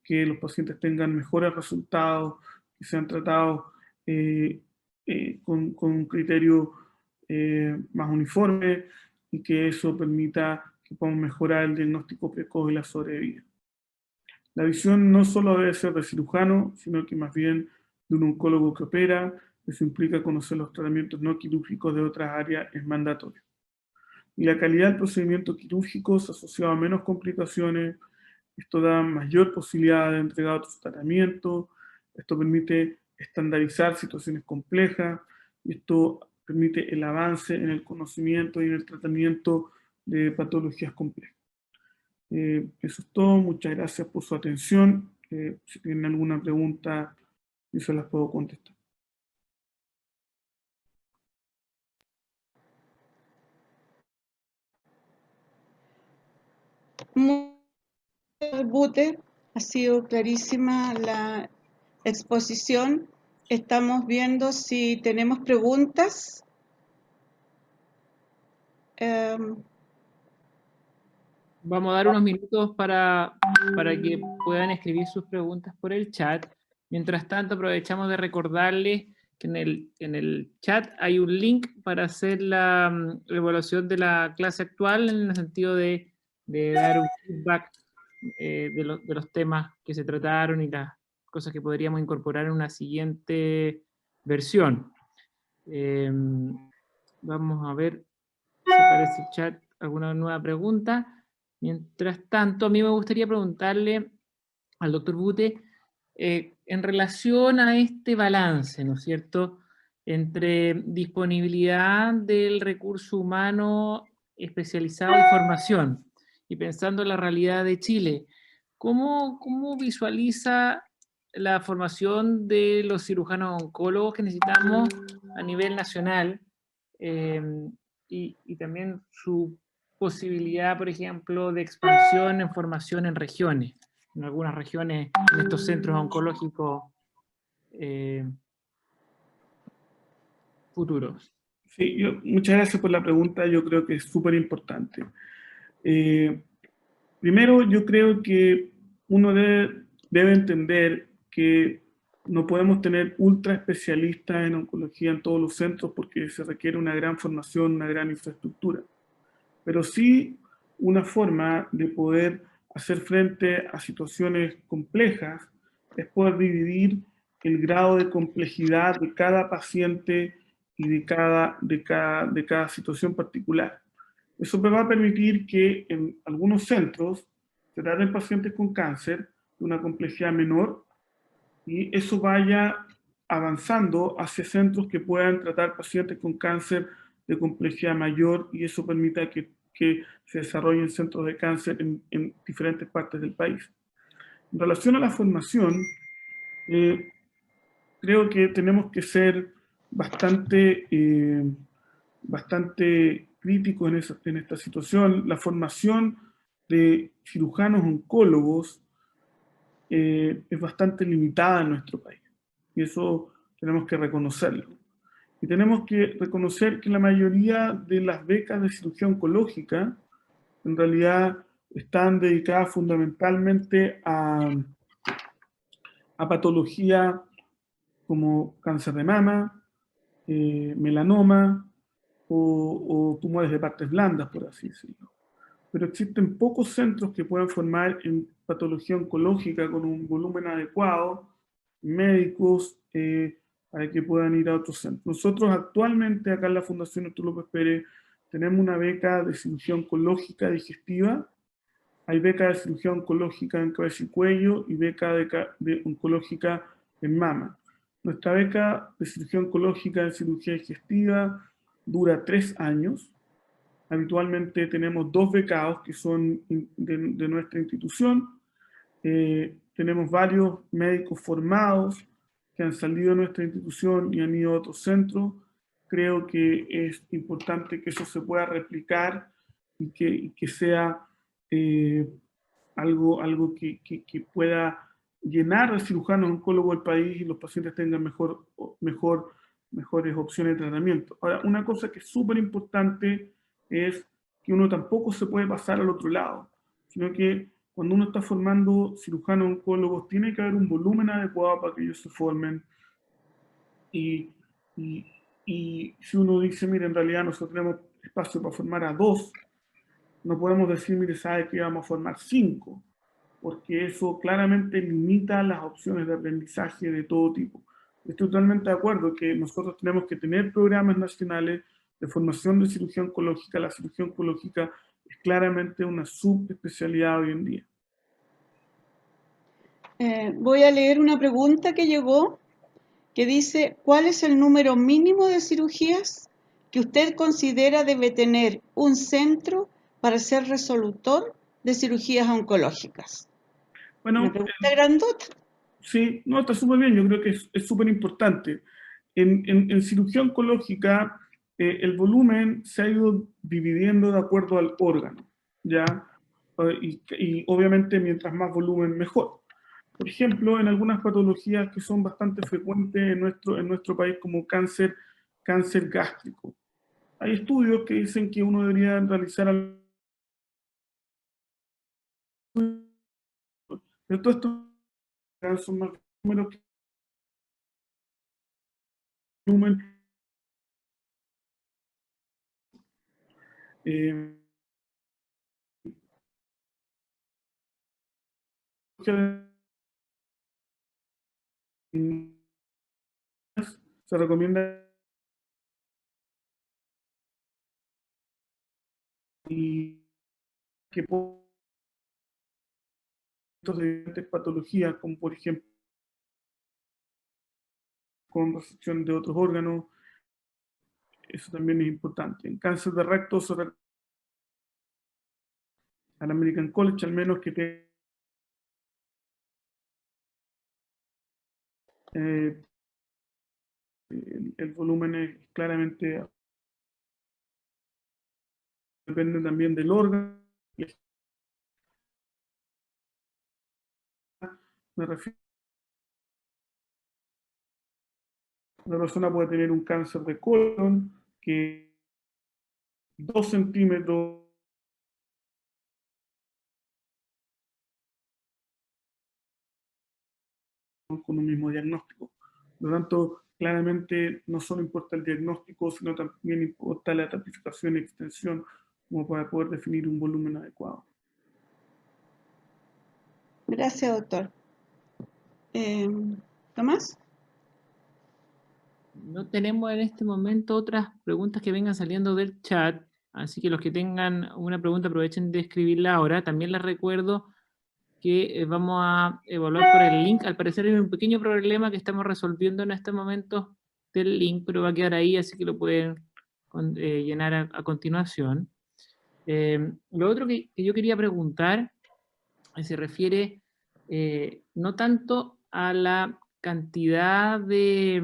S2: que los pacientes tengan mejores resultados, que sean tratados con un criterio más uniforme, y que eso permita que podamos mejorar el diagnóstico precoz y la sobrevida. La visión no solo debe ser de cirujano, sino que más bien de un oncólogo que opera. Eso implica conocer los tratamientos no quirúrgicos de otras áreas, es mandatorio. y la calidad del procedimiento quirúrgico se asocia a menos complicaciones. Esto da mayor posibilidad de entregar otros tratamientos, esto permite estandarizar situaciones complejas, y esto permite el avance en el conocimiento y en el tratamiento de patologías complejas. Eso es todo, muchas gracias por su atención. Si tienen alguna pregunta, yo se las puedo contestar.
S1: Bute, ha sido clarísima la exposición. Estamos viendo si tenemos preguntas.
S3: Vamos a dar unos minutos para que puedan escribir sus preguntas por el chat. Mientras tanto, aprovechamos de recordarles que en el chat hay un link para hacer la evaluación de la clase actual, en el sentido de dar un feedback de los temas que se trataron y las cosas que podríamos incorporar en una siguiente versión. Vamos a ver si aparece el chat alguna nueva pregunta. Mientras tanto, a mí me gustaría preguntarle al doctor Bute, en relación a este balance, ¿no es cierto?, entre disponibilidad del recurso humano especializado y formación, y pensando en la realidad de Chile, ¿cómo visualiza la formación de los cirujanos oncólogos que necesitamos a nivel nacional, y también su posibilidad, por ejemplo, de expansión en formación en regiones, en algunas regiones, en estos centros oncológicos futuros?
S2: Sí, muchas gracias por la pregunta, yo creo que es súper importante. Primero, yo creo que uno debe entender que no podemos tener ultra especialistas en oncología en todos los centros porque se requiere una gran formación, una gran infraestructura. Pero sí una forma de poder hacer frente a situaciones complejas es poder dividir el grado de complejidad de cada paciente y de cada situación particular. Eso me va a permitir que en algunos centros se traten pacientes con cáncer de una complejidad menor y eso vaya avanzando hacia centros que puedan tratar pacientes con cáncer de complejidad mayor y eso permita que se desarrollen centros de cáncer en diferentes partes del país. En relación a la formación, creo que tenemos que ser bastante críticos en esta situación. La formación de cirujanos oncólogos es bastante limitada en nuestro país. Y eso tenemos que reconocerlo. Y tenemos que reconocer que la mayoría de las becas de cirugía oncológica en realidad están dedicadas fundamentalmente a patología como cáncer de mama, melanoma o tumores de partes blandas, por así decirlo. Pero existen pocos centros que puedan formar en patología oncológica con un volumen adecuado, médicos, para que puedan ir a otros centros. Nosotros actualmente acá en la Fundación Arturo López Pérez tenemos una beca de cirugía oncológica digestiva, hay beca de cirugía oncológica en cabeza y cuello y beca de oncológica en mama. Nuestra beca de cirugía oncológica en cirugía digestiva dura 3 años. Habitualmente tenemos 2 becados que son de nuestra institución. Tenemos varios médicos formados que han salido de nuestra institución y han ido a otros centros. Creo que es importante que eso se pueda replicar y que sea algo que pueda llenar de cirujanos oncólogos el país y los pacientes tengan mejores opciones de tratamiento. Ahora, una cosa que es súper importante es que uno tampoco se puede pasar al otro lado, sino que cuando uno está formando cirujanos oncólogos tiene que haber un volumen adecuado para que ellos se formen y si uno dice, mire, en realidad nosotros tenemos espacio para formar a 2, no podemos decir, mire, sabe que vamos a formar 5, porque eso claramente limita las opciones de aprendizaje de todo tipo. Estoy totalmente de acuerdo que nosotros tenemos que tener programas nacionales de formación de cirugía oncológica, la cirugía oncológica es claramente una subespecialidad hoy en día.
S1: Voy a leer una pregunta que llegó, que dice, ¿cuál es el número mínimo de cirugías que usted considera debe tener un centro para ser resolutor de cirugías oncológicas?
S2: Bueno,
S1: Una pregunta grandota.
S2: sí, no, está súper bien, yo creo que es súper importante. En cirugía oncológica, el volumen se ha ido dividiendo de acuerdo al órgano, ¿ya? Y obviamente mientras más volumen, mejor. Por ejemplo, en algunas patologías que son bastante frecuentes en nuestro país, como cáncer gástrico. Hay estudios que dicen que uno debería realizar pero todo esto son más números que volumen. Eh, se recomienda y que de diferentes patologías, como por ejemplo con resección de otros órganos, eso también es importante. En cáncer de recto, al American College, al menos que el volumen es claramente, depende también del órgano. Me refiero, una persona puede tener un cáncer de colon que 2 centímetros con un mismo diagnóstico. Por lo tanto, claramente no solo importa el diagnóstico, sino también importa la tipificación y extensión como para poder definir un volumen adecuado.
S1: Gracias, doctor. ¿Tomás?
S3: No tenemos en este momento otras preguntas que vengan saliendo del chat, así que los que tengan una pregunta aprovechen de escribirla ahora. También les recuerdo que vamos a evaluar por el link. Al parecer hay un pequeño problema que estamos resolviendo en este momento del link, pero va a quedar ahí, así que lo pueden llenar a continuación. Lo otro que yo quería preguntar se refiere no tanto a la cantidad de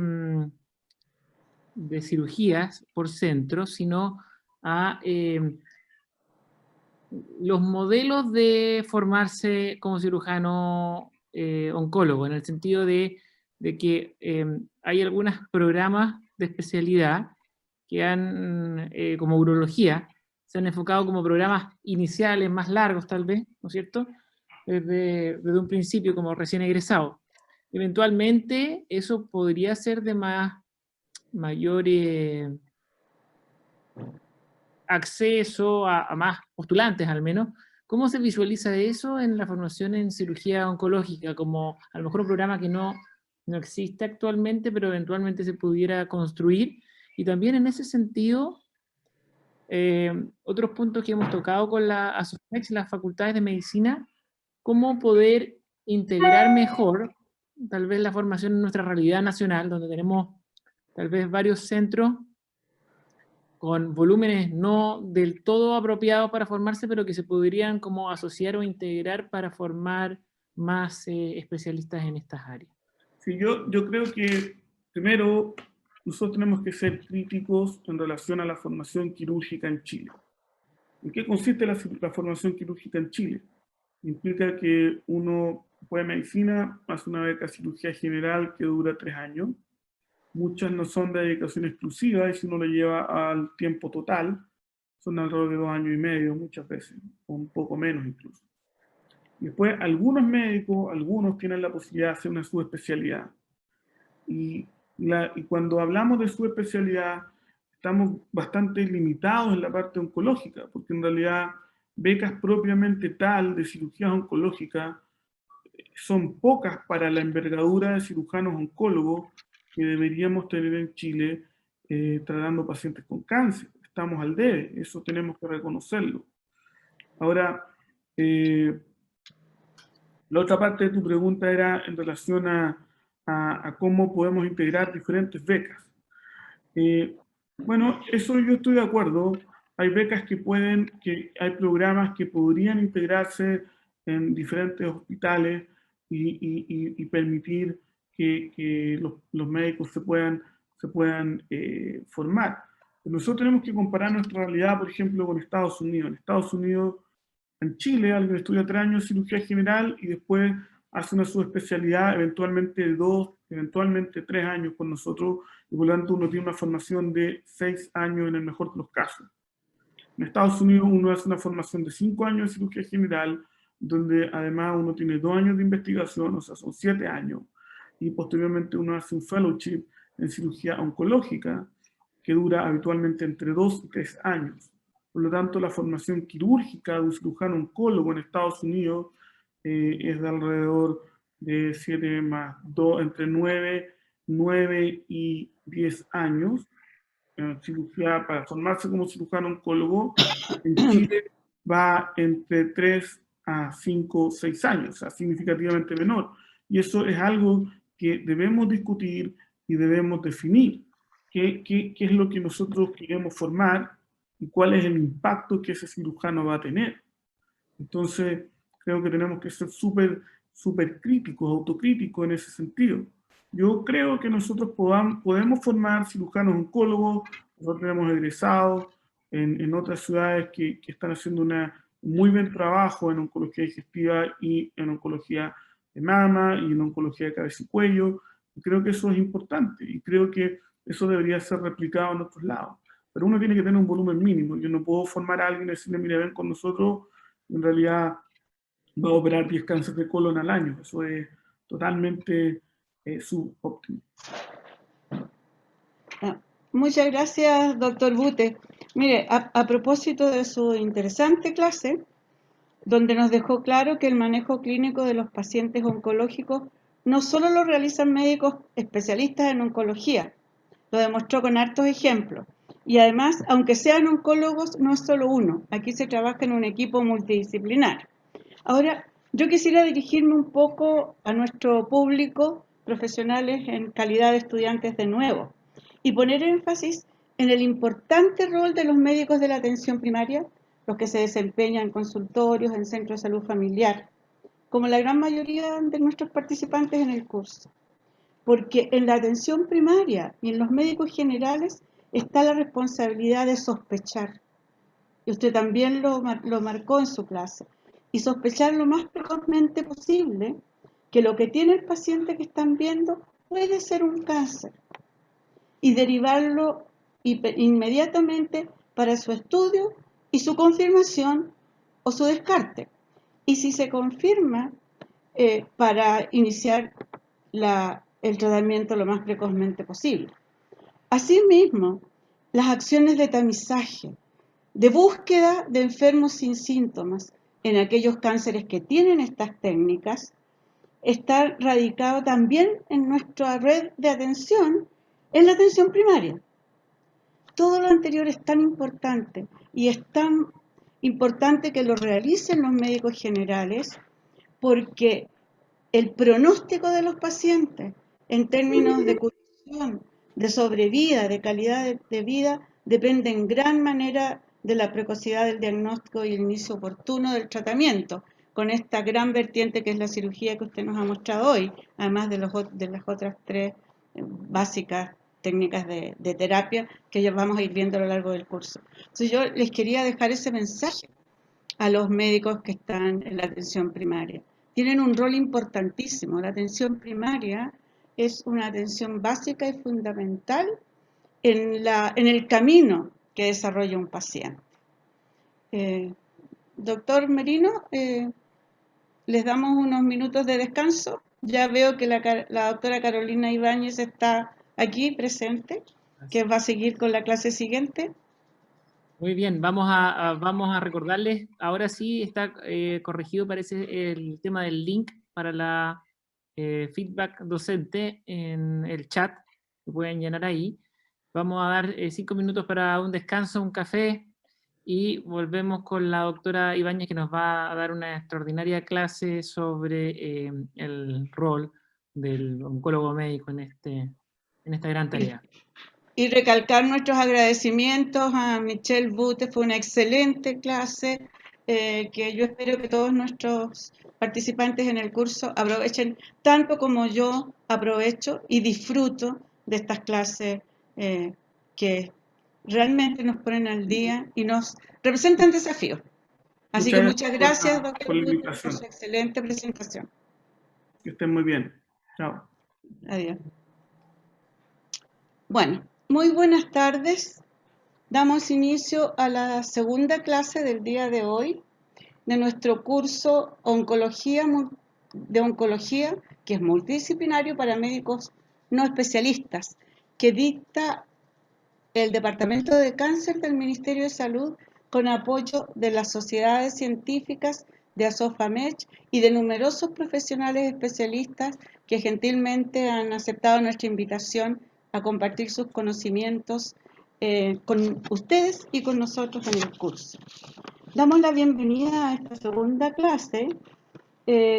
S3: cirugías por centro, sino a los modelos de formarse como cirujano oncólogo, en el sentido de que hay algunos programas de especialidad que han, como urología, se han enfocado como programas iniciales más largos tal vez, ¿no es cierto? Desde un principio como recién egresado. Eventualmente eso podría ser de mayor acceso a más postulantes al menos. ¿Cómo se visualiza eso en la formación en cirugía oncológica? Como a lo mejor un programa que no existe actualmente, pero eventualmente se pudiera construir. Y también en ese sentido, otros puntos que hemos tocado con la ASOFMEX, las facultades de medicina, cómo poder integrar mejor tal vez la formación en nuestra realidad nacional, donde tenemos tal vez varios centros con volúmenes no del todo apropiados para formarse, pero que se podrían como asociar o integrar para formar más especialistas en estas áreas.
S2: Sí, yo creo que primero nosotros tenemos que ser críticos en relación a la formación quirúrgica en Chile. ¿En qué consiste la formación quirúrgica en Chile? Implica que uno fue a medicina, hace una beca de cirugía general que dura 3 años. Muchas no son de dedicación exclusiva y si uno lo lleva al tiempo total, son alrededor de 2 años y medio muchas veces, o un poco menos incluso. Después, algunos médicos, algunos tienen la posibilidad de hacer una subespecialidad. Y cuando hablamos de subespecialidad, estamos bastante limitados en la parte oncológica, porque en realidad becas propiamente tal de cirugía oncológica son pocas para la envergadura de cirujanos oncólogos que deberíamos tener en Chile tratando pacientes con cáncer. Estamos al debe, eso tenemos que reconocerlo. Ahora, la otra parte de tu pregunta era en relación a cómo podemos integrar diferentes becas. Bueno, eso yo estoy de acuerdo. Hay becas hay programas que podrían integrarse en diferentes hospitales y permitir que los médicos se puedan formar. Nosotros tenemos que comparar nuestra realidad, por ejemplo, con Estados Unidos. En Estados Unidos, en Chile, alguien estudia 3 años de cirugía general y después hace una subespecialidad, eventualmente 2, eventualmente 3 años con nosotros, y por lo tanto uno tiene una formación de 6 años en el mejor de los casos. En Estados Unidos uno hace una formación de 5 años de cirugía general, donde además uno tiene 2 años de investigación, o sea, son 7 años, y posteriormente uno hace un fellowship en cirugía oncológica, que dura habitualmente entre 2 y 3 años. Por lo tanto, la formación quirúrgica de un cirujano oncólogo en Estados Unidos es de alrededor de 7 más 2, entre 9 y 10 años. Cirugía para formarse como cirujano oncólogo, en Chile va entre 3 a 5, 6 años, o sea, significativamente menor. Y eso es algo que debemos discutir y debemos definir. ¿Qué es lo que nosotros queremos formar y cuál es el impacto que ese cirujano va a tener? Entonces, creo que tenemos que ser súper críticos, autocríticos en ese sentido. Yo creo que nosotros podemos formar cirujanos oncólogos, nosotros tenemos egresados en otras ciudades que están haciendo un muy buen trabajo en oncología digestiva y en oncología de mama y en oncología de cabeza y cuello. Y creo que eso es importante y creo que eso debería ser replicado en otros lados. Pero uno tiene que tener un volumen mínimo. Yo no puedo formar a alguien y decirle, mire, ven con nosotros, en realidad va a operar 10 cánceres de colon al año. Eso es totalmente subóptimo.
S1: Muchas gracias, doctor Bute. Mire, a propósito de su interesante clase, donde nos dejó claro que el manejo clínico de los pacientes oncológicos no solo lo realizan médicos especialistas en oncología, lo demostró con hartos ejemplos. Y además, aunque sean oncólogos, no es solo uno, aquí se trabaja en un equipo multidisciplinar. Ahora, yo quisiera dirigirme un poco a nuestro público, profesionales en calidad de estudiantes de nuevo, y poner énfasis en el importante rol de los médicos de la atención primaria, los que se desempeñan en consultorios, en centros de salud familiar, como la gran mayoría de nuestros participantes en el curso. Porque en la atención primaria y en los médicos generales está la responsabilidad de sospechar. Y usted también lo marcó en su clase. Y sospechar lo más precozmente posible que lo que tiene el paciente que están viendo puede ser un cáncer. Y derivarlo inmediatamente para su estudio y su confirmación o su descarte. Y si se confirma, para iniciar el tratamiento lo más precozmente posible. Asimismo, las acciones de tamizaje, de búsqueda de enfermos sin síntomas en aquellos cánceres que tienen estas técnicas, está radicado también en nuestra red de atención, en la atención primaria. Todo lo anterior es tan importante y es tan importante que lo realicen los médicos generales, porque el pronóstico de los pacientes en términos de curación, de sobrevida, de calidad de vida, depende en gran manera de la precocidad del diagnóstico y el inicio oportuno del tratamiento, con esta gran vertiente que es la cirugía que usted nos ha mostrado hoy, además de las otras 3 básicas técnicas de terapia que ya vamos a ir viendo a lo largo del curso. Entonces yo les quería dejar ese mensaje a los médicos que están en la atención primaria. Tienen un rol importantísimo. La atención primaria es una atención básica y fundamental en el camino que desarrolla un paciente. Doctor Merino, les damos unos minutos de descanso. Ya veo que la doctora Carolina Ibáñez está aquí presente, que va a seguir con la clase siguiente.
S3: Muy bien, vamos a recordarles, ahora sí está corregido, parece, el tema del link para la feedback docente en el chat, que pueden llenar ahí. Vamos a dar 5 minutos para un descanso, un café, y volvemos con la doctora Ibáñez, que nos va a dar una extraordinaria clase sobre el rol del oncólogo médico en esta gran tarea.
S1: Y recalcar nuestros agradecimientos a Michelle Bute, fue una excelente clase, que yo espero que todos nuestros participantes en el curso aprovechen tanto como yo aprovecho y disfruto de estas clases que realmente nos ponen al día y nos representan desafíos. Así que muchas gracias, doctor
S2: por la
S1: Bute,
S2: invitación.
S1: por su excelente presentación.
S2: Que estén muy bien. Chao.
S1: Adiós. Bueno, muy buenas tardes. Damos inicio a la segunda clase del día de hoy de nuestro curso de oncología, que es multidisciplinario para médicos no especialistas, que dicta el Departamento de Cáncer del Ministerio de Salud con apoyo de las sociedades científicas de ASOFAMECH y de numerosos profesionales especialistas que gentilmente han aceptado nuestra invitación a compartir sus conocimientos con ustedes y con nosotros en el curso. Damos la bienvenida a esta segunda clase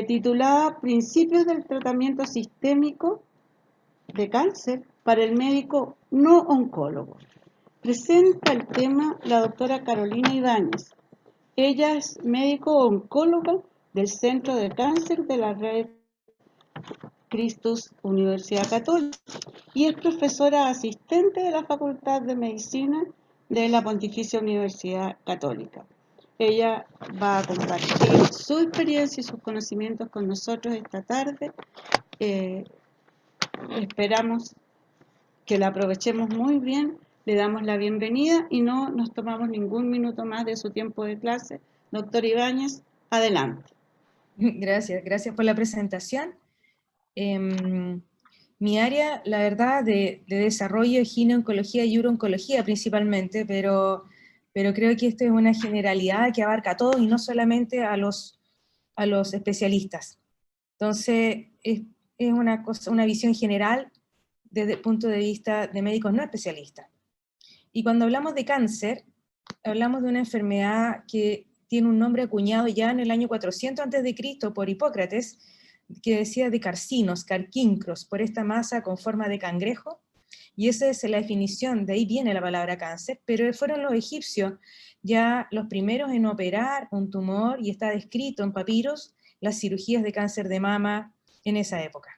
S1: titulada Principios del tratamiento sistémico de cáncer para el médico no oncólogo. Presenta el tema la doctora Carolina Ibáñez. Ella es médico oncóloga del Centro de Cáncer de la Red Christus Universidad Católica y es profesora asistente de la Facultad de Medicina de la Pontificia Universidad Católica. Ella va a compartir su experiencia y sus conocimientos con nosotros esta tarde. Esperamos que la aprovechemos muy bien. Le damos la bienvenida y no nos tomamos ningún minuto más de su tiempo de clase. Doctor Ibáñez, adelante.
S4: Gracias por la presentación. Mi área, la verdad, de desarrollo es gineoncología y urooncología principalmente, pero creo que esto es una generalidad que abarca a todos y no solamente a los especialistas. Entonces, es una visión general desde el punto de vista de médicos no especialistas. Y cuando hablamos de cáncer, hablamos de una enfermedad que tiene un nombre acuñado ya en el año 400 a.C. por Hipócrates, que decía de carcinos, carquincros, por esta masa con forma de cangrejo, y esa es la definición, de ahí viene la palabra cáncer, pero fueron los egipcios ya los primeros en operar un tumor, y está descrito en papiros las cirugías de cáncer de mama en esa época.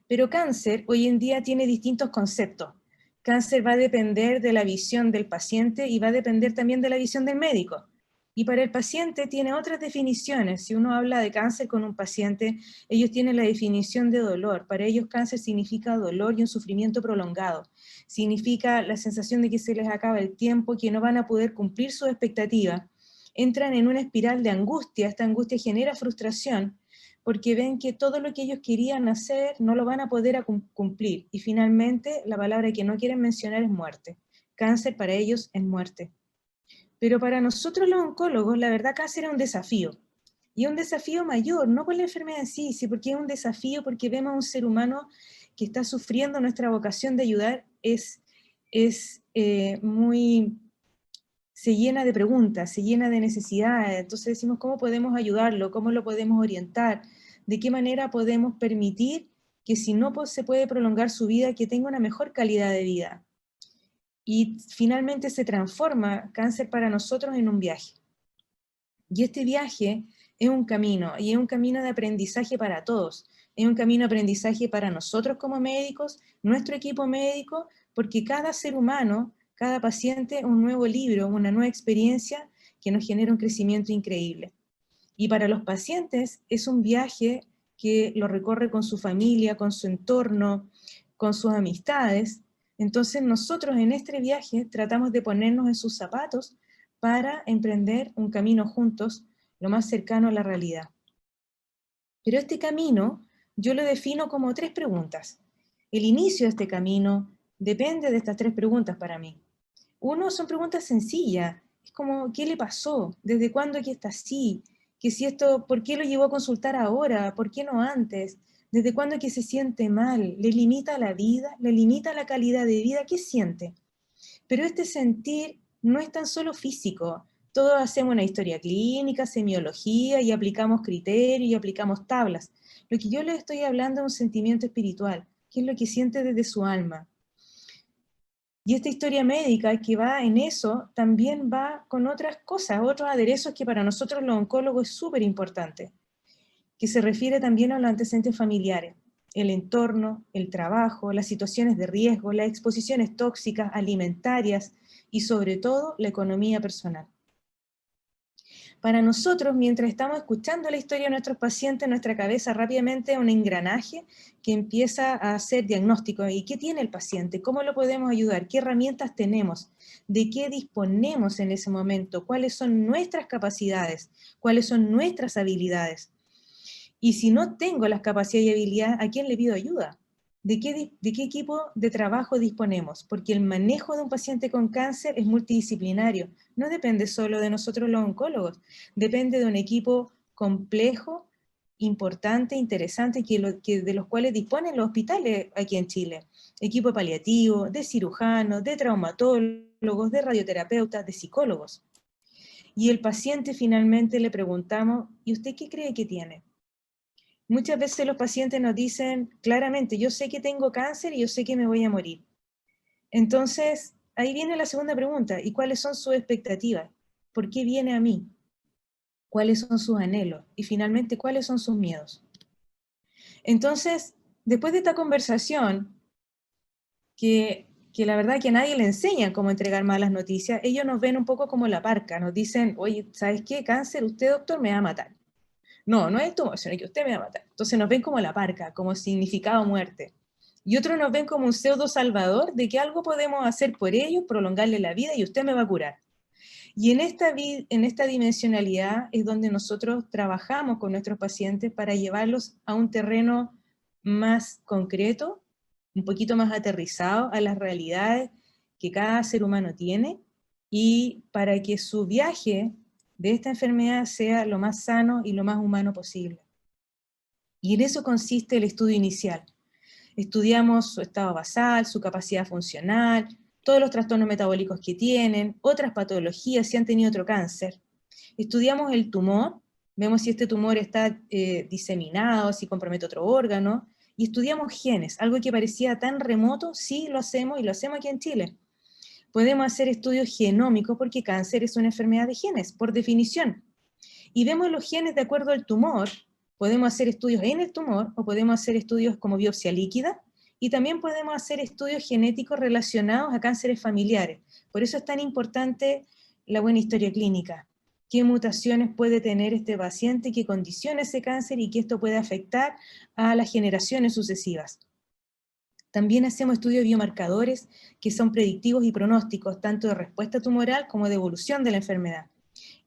S4: Pero cáncer hoy en día tiene distintos conceptos. Cáncer va a depender de la visión del paciente y va a depender también de la visión del médico. Y para el paciente tiene otras definiciones. Si uno habla de cáncer con un paciente, ellos tienen la definición de dolor. Para ellos cáncer significa dolor y un sufrimiento prolongado. Significa la sensación de que se les acaba el tiempo, que no van a poder cumplir su expectativa. Entran en una espiral de angustia. Esta angustia genera frustración, porque ven que todo lo que ellos querían hacer no lo van a poder cumplir. Y finalmente, la palabra que no quieren mencionar es muerte. Cáncer para ellos es muerte. Pero para nosotros los oncólogos, la verdad, cáncer es un desafío. Y es un desafío mayor, no por la enfermedad en sí, sino porque es un desafío porque vemos a un ser humano que está sufriendo. Nuestra vocación de ayudar se llena de preguntas, se llena de necesidades. Entonces decimos, ¿cómo podemos ayudarlo? ¿Cómo lo podemos orientar? ¿De qué manera podemos permitir que si no se puede prolongar su vida, que tenga una mejor calidad de vida? Y finalmente se transforma cáncer para nosotros en un viaje. Y este viaje es un camino, y es un camino de aprendizaje para todos. Es un camino de aprendizaje para nosotros como médicos, nuestro equipo médico, porque cada ser humano, cada paciente, un nuevo libro, una nueva experiencia que nos genera un crecimiento increíble. Y para los pacientes es un viaje que lo recorre con su familia, con su entorno, con sus amistades. Entonces nosotros en este viaje tratamos de ponernos en sus zapatos para emprender un camino juntos, lo más cercano a la realidad. Pero este camino yo lo defino como 3 preguntas. El inicio de este camino depende de estas 3 preguntas para mí. Uno, son preguntas sencillas, es como, ¿qué le pasó? ¿Desde cuándo que está así? ¿Por qué lo llevó a consultar ahora? ¿Por qué no antes? ¿Desde cuándo que se siente mal? ¿Le limita la vida? ¿Le limita la calidad de vida? ¿Qué siente? Pero este sentir no es tan solo físico. Todos hacemos una historia clínica, semiología, y aplicamos criterios y aplicamos tablas. Lo que yo les estoy hablando es un sentimiento espiritual, que es lo que siente desde su alma. Y esta historia médica que va en eso, también va con otras cosas, otros aderezos que para nosotros los oncólogos es súper importante, que se refiere también a los antecedentes familiares, el entorno, el trabajo, las situaciones de riesgo, las exposiciones tóxicas, alimentarias y sobre todo la economía personal. Para nosotros, mientras estamos escuchando la historia de nuestros pacientes, nuestra cabeza rápidamente es un engranaje que empieza a hacer diagnóstico. ¿Y qué tiene el paciente? ¿Cómo lo podemos ayudar? ¿Qué herramientas tenemos? ¿De qué disponemos en ese momento? ¿Cuáles son nuestras capacidades? ¿Cuáles son nuestras habilidades? Y si no tengo las capacidades y habilidades, ¿a quién le pido ayuda? ¿De qué equipo de trabajo disponemos? Porque el manejo de un paciente con cáncer es multidisciplinario. No depende solo de nosotros los oncólogos. Depende de un equipo complejo, importante, interesante, de los cuales disponen los hospitales aquí en Chile. Equipo paliativo, de cirujanos, de traumatólogos, de radioterapeutas, de psicólogos. Y el paciente finalmente le preguntamos, ¿y usted qué cree que tiene? Muchas veces los pacientes nos dicen claramente, yo sé que tengo cáncer y yo sé que me voy a morir. Entonces, ahí viene la segunda pregunta, ¿y cuáles son sus expectativas? ¿Por qué viene a mí? ¿Cuáles son sus anhelos? Y finalmente, ¿cuáles son sus miedos? Entonces, después de esta conversación, que la verdad que a nadie le enseña cómo entregar malas noticias, ellos nos ven un poco como la parca, nos dicen, oye, ¿sabes qué? Cáncer, usted doctor me va a matar. No, no es tumor, sino que usted me va a matar. Entonces nos ven como la parca, como significado muerte. Y otros nos ven como un pseudo salvador de que algo podemos hacer por ellos, prolongarle la vida y usted me va a curar. Y en esta dimensionalidad es donde nosotros trabajamos con nuestros pacientes para llevarlos a un terreno más concreto, un poquito más aterrizado a las realidades que cada ser humano tiene, y para que su viaje de esta enfermedad sea lo más sano y lo más humano posible. Y en eso consiste el estudio inicial. Estudiamos su estado basal, su capacidad funcional, todos los trastornos metabólicos que tienen, otras patologías, si han tenido otro cáncer. Estudiamos el tumor, vemos si este tumor está diseminado, si compromete otro órgano, y estudiamos genes, algo que parecía tan remoto, sí lo hacemos, y lo hacemos aquí en Chile. Podemos hacer estudios genómicos porque cáncer es una enfermedad de genes, por definición. Y vemos los genes de acuerdo al tumor, podemos hacer estudios en el tumor, o podemos hacer estudios como biopsia líquida, y también podemos hacer estudios genéticos relacionados a cánceres familiares. Por eso es tan importante la buena historia clínica. ¿Qué mutaciones puede tener este paciente? ¿Qué condiciona ese cáncer? Y que esto puede afectar a las generaciones sucesivas. También hacemos estudios de biomarcadores que son predictivos y pronósticos, tanto de respuesta tumoral como de evolución de la enfermedad.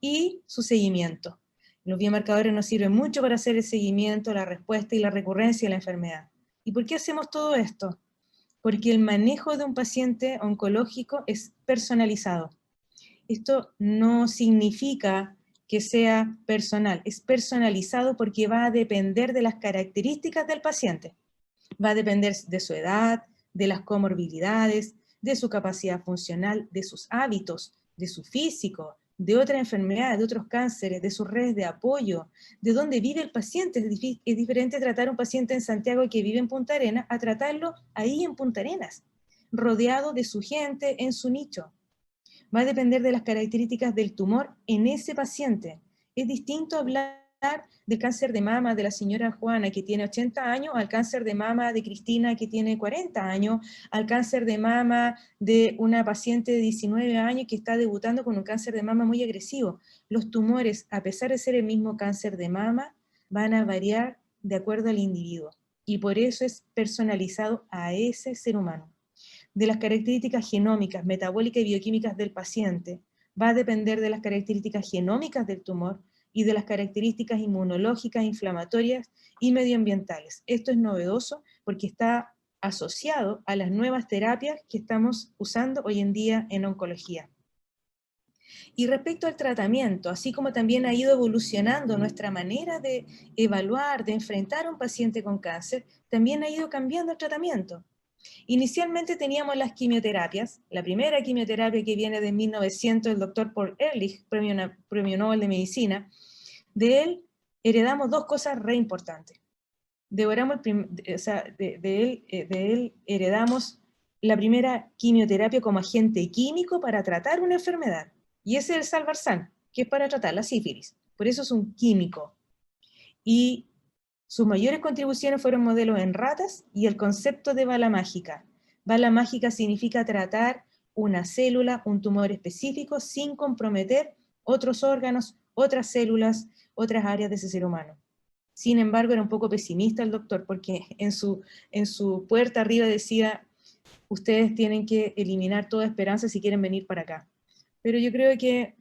S4: Y su seguimiento. Los biomarcadores nos sirven mucho para hacer el seguimiento, la respuesta y la recurrencia de la enfermedad. ¿Y por qué hacemos todo esto? Porque el manejo de un paciente oncológico es personalizado. Esto no significa que sea personal, es personalizado porque va a depender de las características del paciente. Va a depender de su edad, de las comorbilidades, de su capacidad funcional, de sus hábitos, de su físico, de otras enfermedades, de otros cánceres, de sus redes de apoyo, de dónde vive el paciente. Es diferente tratar a un paciente en Santiago que vive en Punta Arenas a tratarlo ahí en Punta Arenas, rodeado de su gente, en su nicho. Va a depender de las características del tumor en ese paciente. Es distinto hablar del cáncer de mama de la señora Juana que tiene 80 años, al cáncer de mama de Cristina que tiene 40 años, al cáncer de mama de una paciente de 19 años que está debutando con un cáncer de mama muy agresivo. Los tumores, a pesar de ser el mismo cáncer de mama, van a variar de acuerdo al individuo. Y por eso es personalizado a ese ser humano. De las características genómicas, metabólicas y bioquímicas del paciente, va a depender de las características genómicas del tumor y de las características inmunológicas, inflamatorias y medioambientales. Esto es novedoso porque está asociado a las nuevas terapias que estamos usando hoy en día en oncología. Y respecto al tratamiento, así como también ha ido evolucionando nuestra manera de evaluar, de enfrentar a un paciente con cáncer, también ha ido cambiando el tratamiento. Inicialmente teníamos las quimioterapias. La primera quimioterapia, que viene de 1900, el doctor Paul Ehrlich, premio Nobel de Medicina. De él heredamos dos cosas re importantes. De él heredamos la primera quimioterapia como agente químico para tratar una enfermedad. Y ese es el Salvarsan, que es para tratar la sífilis. Por eso es un químico. Y sus mayores contribuciones fueron modelos en ratas y el concepto de bala mágica. Bala mágica significa tratar una célula, un tumor específico, sin comprometer otros órganos, otras células, otras áreas de ese ser humano. Sin embargo, era un poco pesimista el doctor, porque en su puerta arriba decía, ustedes tienen que eliminar toda esperanza si quieren venir para acá. Pero yo creo que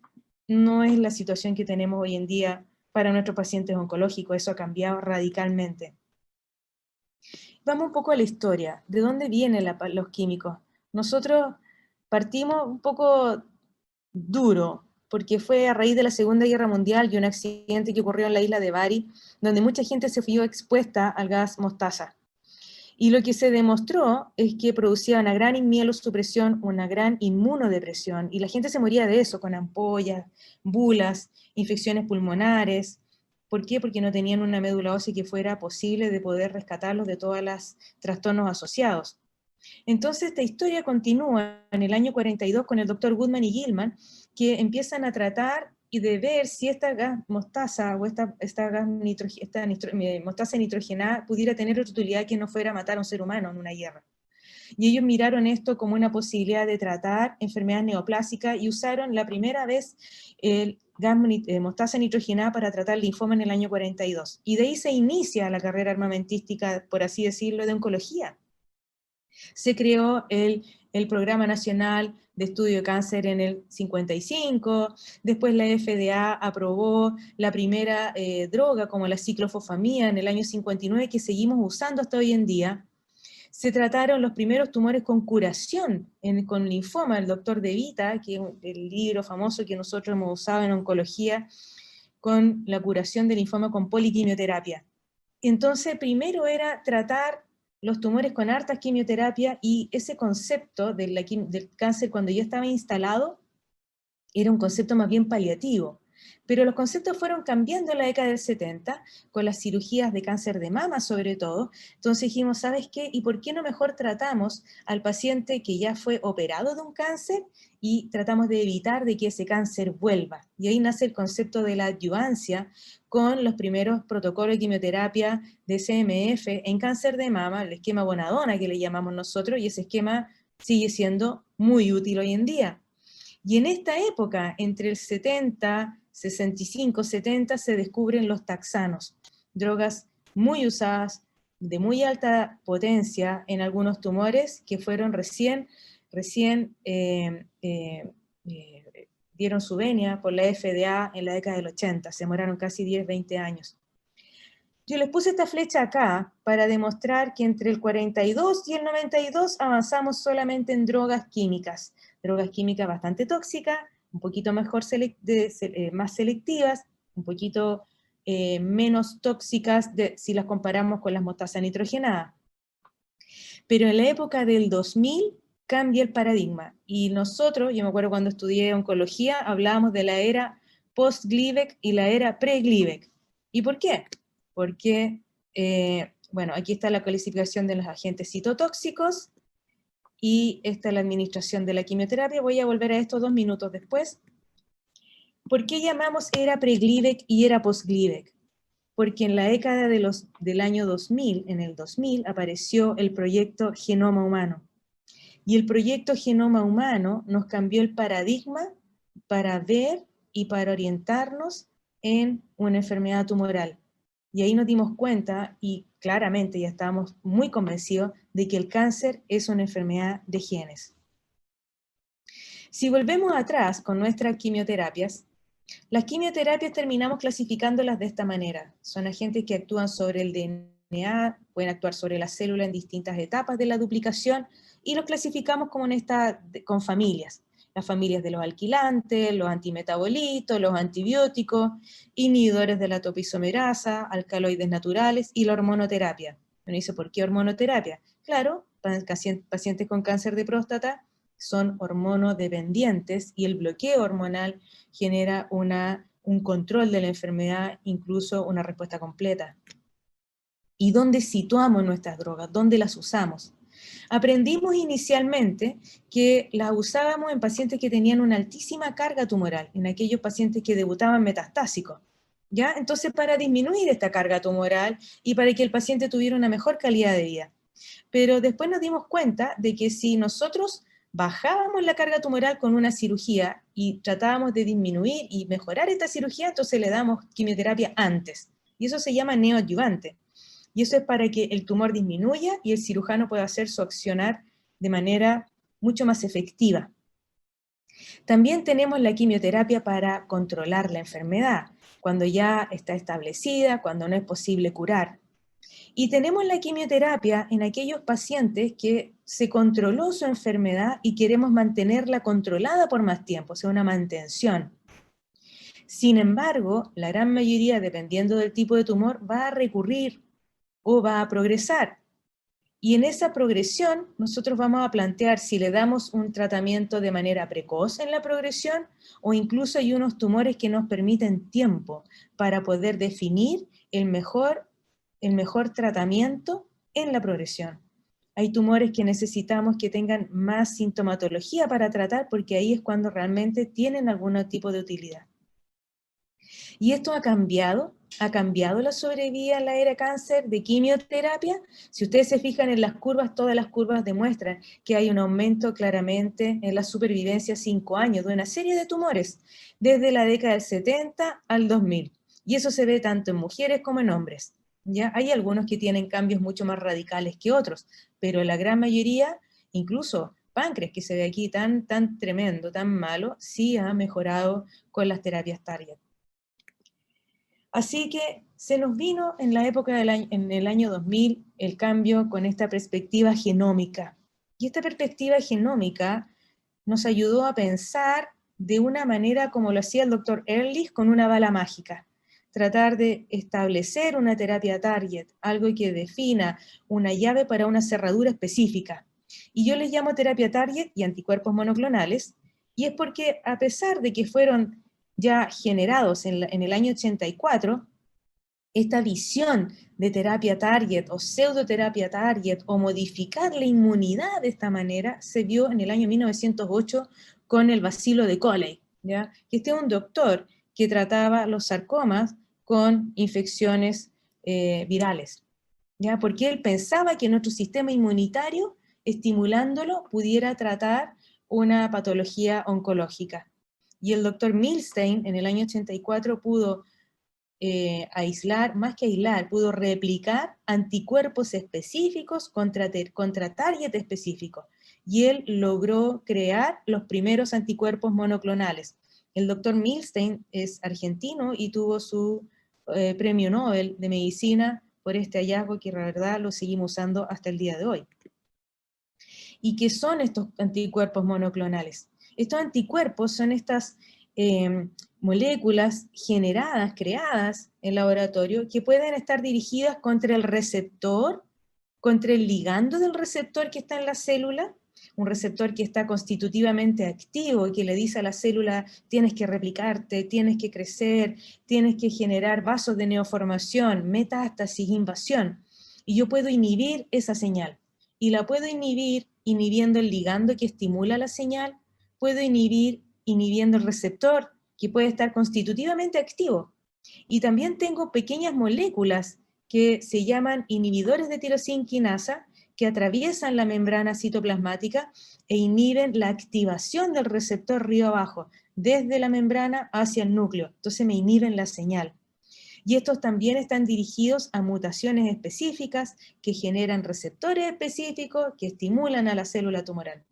S4: no es la situación que tenemos hoy en día para nuestros pacientes oncológicos. Eso ha cambiado radicalmente. Vamos un poco a la historia. ¿De dónde vienen los químicos? Nosotros partimos un poco duro, porque fue a raíz de la Segunda Guerra Mundial y un accidente que ocurrió en la isla de Bari, donde mucha gente se vio expuesta al gas mostaza. Y lo que se demostró es que producía una gran inmunosupresión, una gran inmunodepresión, y la gente se moría de eso, con ampollas, bulas, infecciones pulmonares. ¿Por qué? Porque no tenían una médula ósea que fuera posible de poder rescatarlos de todos los trastornos asociados. Entonces esta historia continúa en el año 42 con el doctor Goodman y Gilman, que empiezan a tratar y de ver si esta gas mostaza o esta mostaza nitrogenada pudiera tener otra utilidad que no fuera a matar a un ser humano en una guerra. Y ellos miraron esto como una posibilidad de tratar enfermedades neoplásicas y usaron la primera vez el gas mostaza nitrogenada para tratar linfoma en el año 42. Y de ahí se inicia la carrera armamentística, por así decirlo, de oncología. Se creó el Programa Nacional de Estudio de Cáncer en el 55, después la FDA aprobó la primera droga como la ciclofosfamida en el año 59, que seguimos usando hasta hoy en día. Se trataron los primeros tumores con curación con linfoma, el doctor De Vita, que es el libro famoso que nosotros hemos usado en oncología, con la curación del linfoma con poliquimioterapia. Entonces, primero era tratar los tumores con harta quimioterapia, y ese concepto del cáncer, cuando ya estaba instalado, era un concepto más bien paliativo. Pero los conceptos fueron cambiando en la década del 70, con las cirugías de cáncer de mama sobre todo. Entonces dijimos, ¿sabes qué? ¿Y por qué no mejor tratamos al paciente que ya fue operado de un cáncer y tratamos de evitar de que ese cáncer vuelva? Y ahí nace el concepto de la adyuvancia, con los primeros protocolos de quimioterapia de CMF en cáncer de mama, el esquema Bonadona que le llamamos nosotros, y ese esquema sigue siendo muy útil hoy en día. Y en esta época, entre el 70, 65, 70, se descubren los taxanos, drogas muy usadas, de muy alta potencia en algunos tumores, que fueron recién dieron su venia por la FDA en la década del 80, se demoraron casi 10, 20 años. Yo les puse esta flecha acá para demostrar que entre el 42 y el 92 avanzamos solamente en drogas químicas bastante tóxicas, un poquito mejor más selectivas, un poquito menos tóxicas si las comparamos con las mostazas nitrogenadas. Pero en la época del 2000 cambia el paradigma, y nosotros, yo me acuerdo cuando estudié oncología, hablábamos de la era post-Gleevec y la era pre-Gleevec. ¿Y por qué? Porque, bueno, aquí está la clasificación de los agentes citotóxicos, y esta es la administración de la quimioterapia. Voy a volver a esto 2 minutos después. ¿Por qué llamamos era pre-Gleevec y era post-Gleevec? Porque en la década del año 2000, en el 2000, apareció el proyecto Genoma Humano. Y el proyecto Genoma Humano nos cambió el paradigma para ver y para orientarnos en una enfermedad tumoral. Y ahí nos dimos cuenta, y claramente ya estábamos muy convencidos, de que el cáncer es una enfermedad de genes. Si volvemos atrás con nuestras quimioterapias, las quimioterapias terminamos clasificándolas de esta manera. Son agentes que actúan sobre el DNA, pueden actuar sobre la célula en distintas etapas de la duplicación, y los clasificamos como con familias. las familias de los alquilantes, los antimetabolitos, los antibióticos, inhibidores de la topoisomerasa, alcaloides naturales y la hormonoterapia. Uno dice, ¿por qué hormonoterapia? Claro, pacientes con cáncer de próstata son hormonodependientes y el bloqueo hormonal genera un control de la enfermedad, incluso una respuesta completa. ¿Y dónde situamos nuestras drogas? ¿Dónde las usamos? Aprendimos inicialmente que las usábamos en pacientes que tenían una altísima carga tumoral, en aquellos pacientes que debutaban metastásicos, ¿ya? Entonces, para disminuir esta carga tumoral y para que el paciente tuviera una mejor calidad de vida. Pero después nos dimos cuenta de que si nosotros bajábamos la carga tumoral con una cirugía y tratábamos de disminuir y mejorar esta cirugía, entonces le damos quimioterapia antes. Y eso se llama neoadyuvante. Y eso es para que el tumor disminuya y el cirujano pueda hacer su accionar de manera mucho más efectiva. También tenemos la quimioterapia para controlar la enfermedad, cuando ya está establecida, cuando no es posible curar. Y tenemos la quimioterapia en aquellos pacientes que se controló su enfermedad y queremos mantenerla controlada por más tiempo, o sea, una mantención. Sin embargo, la gran mayoría, dependiendo del tipo de tumor, va a recurrir o va a progresar. Y en esa progresión, nosotros vamos a plantear si le damos un tratamiento de manera precoz en la progresión, o incluso hay unos tumores que nos permiten tiempo para poder definir el mejor tratamiento en la progresión. Hay tumores que necesitamos que tengan más sintomatología para tratar, porque ahí es cuando realmente tienen algún tipo de utilidad. Y esto ha cambiado la sobrevida en la era cáncer de quimioterapia. Si ustedes se fijan en las curvas, todas las curvas demuestran que hay un aumento claramente en la supervivencia 5 años de una serie de tumores, desde la década del 70 al 2000. Y eso se ve tanto en mujeres como en hombres. ¿Ya? Hay algunos que tienen cambios mucho más radicales que otros, pero la gran mayoría, incluso páncreas, que se ve aquí tan tremendo, tan malo, sí ha mejorado con las terapias target. Así que se nos vino en la época en el año 2000 el cambio con esta perspectiva genómica. Y esta perspectiva genómica nos ayudó a pensar de una manera como lo hacía el doctor Ehrlich con una bala mágica. Tratar de establecer una terapia target, algo que defina una llave para una cerradura específica. Y yo les llamo terapia target y anticuerpos monoclonales, y es porque a pesar de que fueron ya generados en el año 84, esta visión de terapia target o pseudoterapia target o modificar la inmunidad de esta manera se vio en el año 1908 con el bacilo de Coley, ¿ya? Que este es un doctor que trataba los sarcomas con infecciones virales, ¿ya? Porque él pensaba que nuestro sistema inmunitario, estimulándolo, pudiera tratar una patología oncológica. Y el doctor Milstein en el año 84 pudo aislar, más que aislar, pudo replicar anticuerpos específicos contra target específicos. Y él logró crear los primeros anticuerpos monoclonales. El doctor Milstein es argentino y tuvo su premio Nobel de Medicina por este hallazgo que la verdad lo seguimos usando hasta el día de hoy. ¿Y qué son estos anticuerpos monoclonales? Estos anticuerpos son estas moléculas generadas, creadas en laboratorio, que pueden estar dirigidas contra el receptor, contra el ligando del receptor que está en la célula, un receptor que está constitutivamente activo y que le dice a la célula, tienes que replicarte, tienes que crecer, tienes que generar vasos de neoformación, metástasis, invasión. Y yo puedo inhibir esa señal. Y la puedo inhibir inhibiendo el ligando que estimula la señal, puedo inhibir inhibiendo el receptor, que puede estar constitutivamente activo. Y también tengo pequeñas moléculas que se llaman inhibidores de tirosina quinasa, que atraviesan la membrana citoplasmática e inhiben la activación del receptor río abajo, desde la membrana hacia el núcleo. Entonces me inhiben la señal. Y estos también están dirigidos a mutaciones específicas que generan receptores específicos que estimulan a la célula tumoral.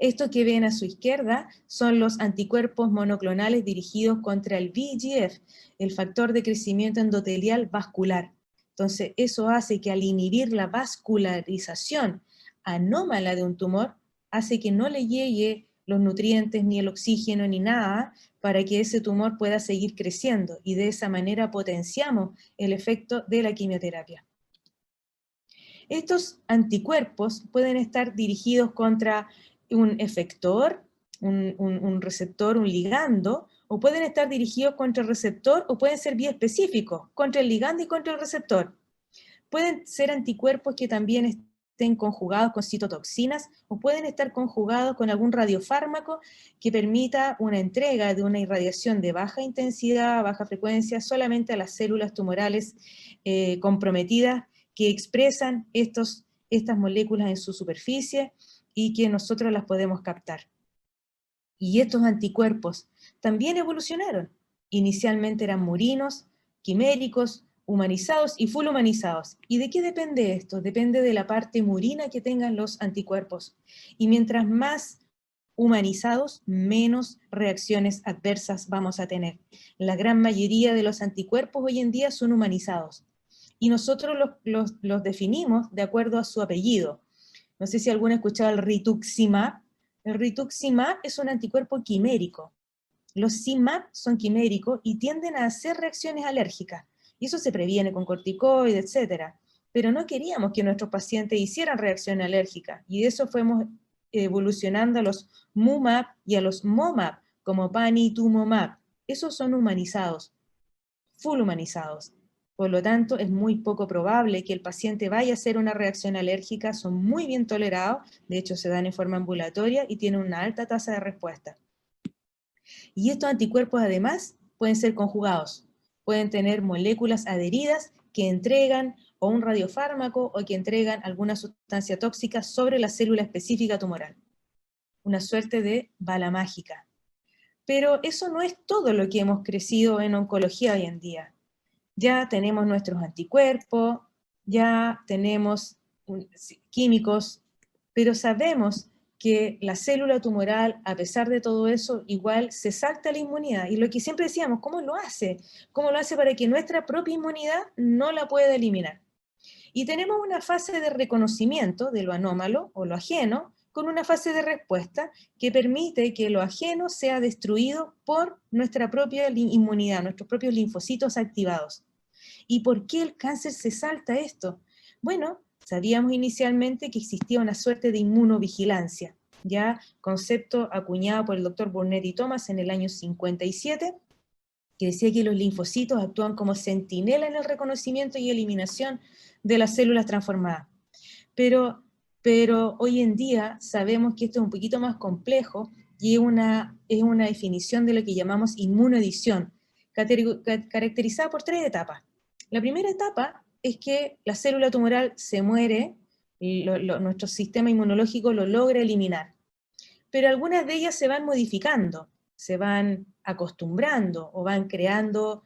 S4: Estos que ven a su izquierda son los anticuerpos monoclonales dirigidos contra el VEGF, el factor de crecimiento endotelial vascular. Entonces, eso hace que al inhibir la vascularización anómala de un tumor, hace que no le llegue los nutrientes, ni el oxígeno, ni nada, para que ese tumor pueda seguir creciendo, y de esa manera potenciamos el efecto de la quimioterapia. Estos anticuerpos pueden estar dirigidos contra un efector, un receptor, un ligando, o pueden estar dirigidos contra el receptor, o pueden ser biespecíficos, contra el ligando y contra el receptor. Pueden ser anticuerpos que también estén conjugados con citotoxinas, o pueden estar conjugados con algún radiofármaco que permita una entrega de una irradiación de baja intensidad, baja frecuencia, solamente a las células tumorales comprometidas que expresan estas moléculas en su superficie y que nosotros las podemos captar. Y estos anticuerpos también evolucionaron. Inicialmente eran murinos, quiméricos, humanizados y full humanizados. ¿Y de qué depende esto? Depende de la parte murina que tengan los anticuerpos. Y mientras más humanizados, menos reacciones adversas vamos a tener. La gran mayoría de los anticuerpos hoy en día son humanizados. Y nosotros los definimos de acuerdo a su apellido. No sé si alguno ha escuchado el rituximab. El rituximab es un anticuerpo quimérico. Los CIMAP son quiméricos y tienden a hacer reacciones alérgicas. Y eso se previene con corticoides, etc. Pero no queríamos que nuestros pacientes hicieran reacción alérgica. Y de eso fuimos evolucionando a los MUMAP y a los MOMAP, como panitumumab. Esos son humanizados, full humanizados. Por lo tanto, es muy poco probable que el paciente vaya a hacer una reacción alérgica, son muy bien tolerados, de hecho se dan en forma ambulatoria y tienen una alta tasa de respuesta. Y estos anticuerpos además pueden ser conjugados, pueden tener moléculas adheridas que entregan o un radiofármaco o que entregan alguna sustancia tóxica sobre la célula específica tumoral. Una suerte de bala mágica. Pero eso no es todo lo que hemos crecido en oncología hoy en día. Ya tenemos nuestros anticuerpos, ya tenemos químicos, pero sabemos que la célula tumoral, a pesar de todo eso, igual se salta la inmunidad. Y lo que siempre decíamos, ¿cómo lo hace? ¿Cómo lo hace para que nuestra propia inmunidad no la pueda eliminar? Y tenemos una fase de reconocimiento de lo anómalo o lo ajeno, con una fase de respuesta que permite que lo ajeno sea destruido por nuestra propia inmunidad, nuestros propios linfocitos activados. ¿Y por qué el cáncer se salta esto? Bueno, sabíamos inicialmente que existía una suerte de inmunovigilancia, ya concepto acuñado por el doctor Burnett y Thomas en el año 57, que decía que los linfocitos actúan como centinela en el reconocimiento y eliminación de las células transformadas. Pero hoy en día sabemos que esto es un poquito más complejo y es una definición de lo que llamamos inmunoedición, caracterizada por 3 etapas. La primera etapa es que la célula tumoral se muere, y nuestro sistema inmunológico lo logra eliminar. Pero algunas de ellas se van modificando, se van acostumbrando o van creando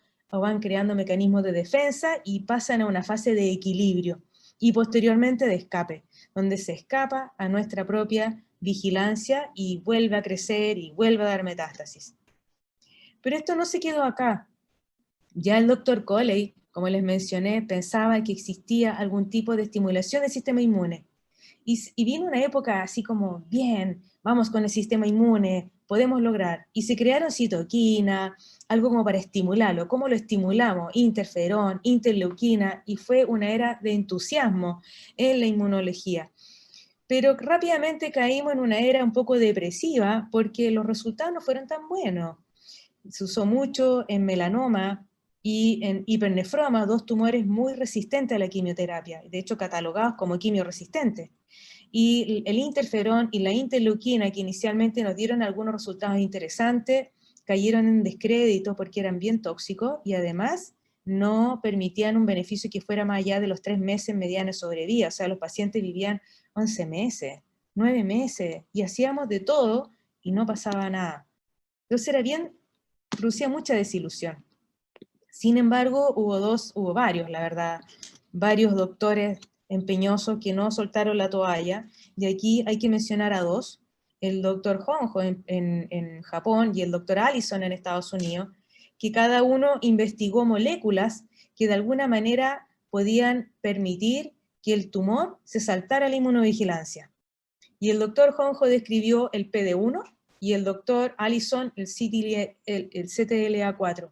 S4: mecanismos de defensa y pasan a una fase de equilibrio y posteriormente de escape, donde se escapa a nuestra propia vigilancia y vuelve a crecer y vuelve a dar metástasis. Pero esto no se quedó acá. Ya el doctor Coley, como les mencioné, pensaba que existía algún tipo de estimulación del sistema inmune. Y vino una época así como, bien, vamos con el sistema inmune, podemos lograr. Y se crearon citoquina, algo como para estimularlo. ¿Cómo lo estimulamos? Interferón, interleuquina, y fue una era de entusiasmo en la inmunología. Pero rápidamente caímos en una era un poco depresiva porque los resultados no fueron tan buenos. Se usó mucho en melanoma y en hipernefroma, 2 tumores muy resistentes a la quimioterapia, de hecho catalogados como quimioresistentes. Y el interferón y la interleuquina, que inicialmente nos dieron algunos resultados interesantes, cayeron en descrédito porque eran bien tóxicos y además no permitían un beneficio que fuera más allá de los 3 meses mediana de sobrevida. O sea, los pacientes vivían 11 meses, 9 meses, y hacíamos de todo y no pasaba nada. Entonces producía mucha desilusión. Sin embargo, hubo varios, la verdad, varios doctores empeñosos que no soltaron la toalla, y aquí hay que mencionar a 2, el doctor Honjo en Japón y el doctor Allison en Estados Unidos, que cada uno investigó moléculas que de alguna manera podían permitir que el tumor se saltara a la inmunovigilancia. Y el doctor Honjo describió el PD1 y y el doctor Allison el CTLA4.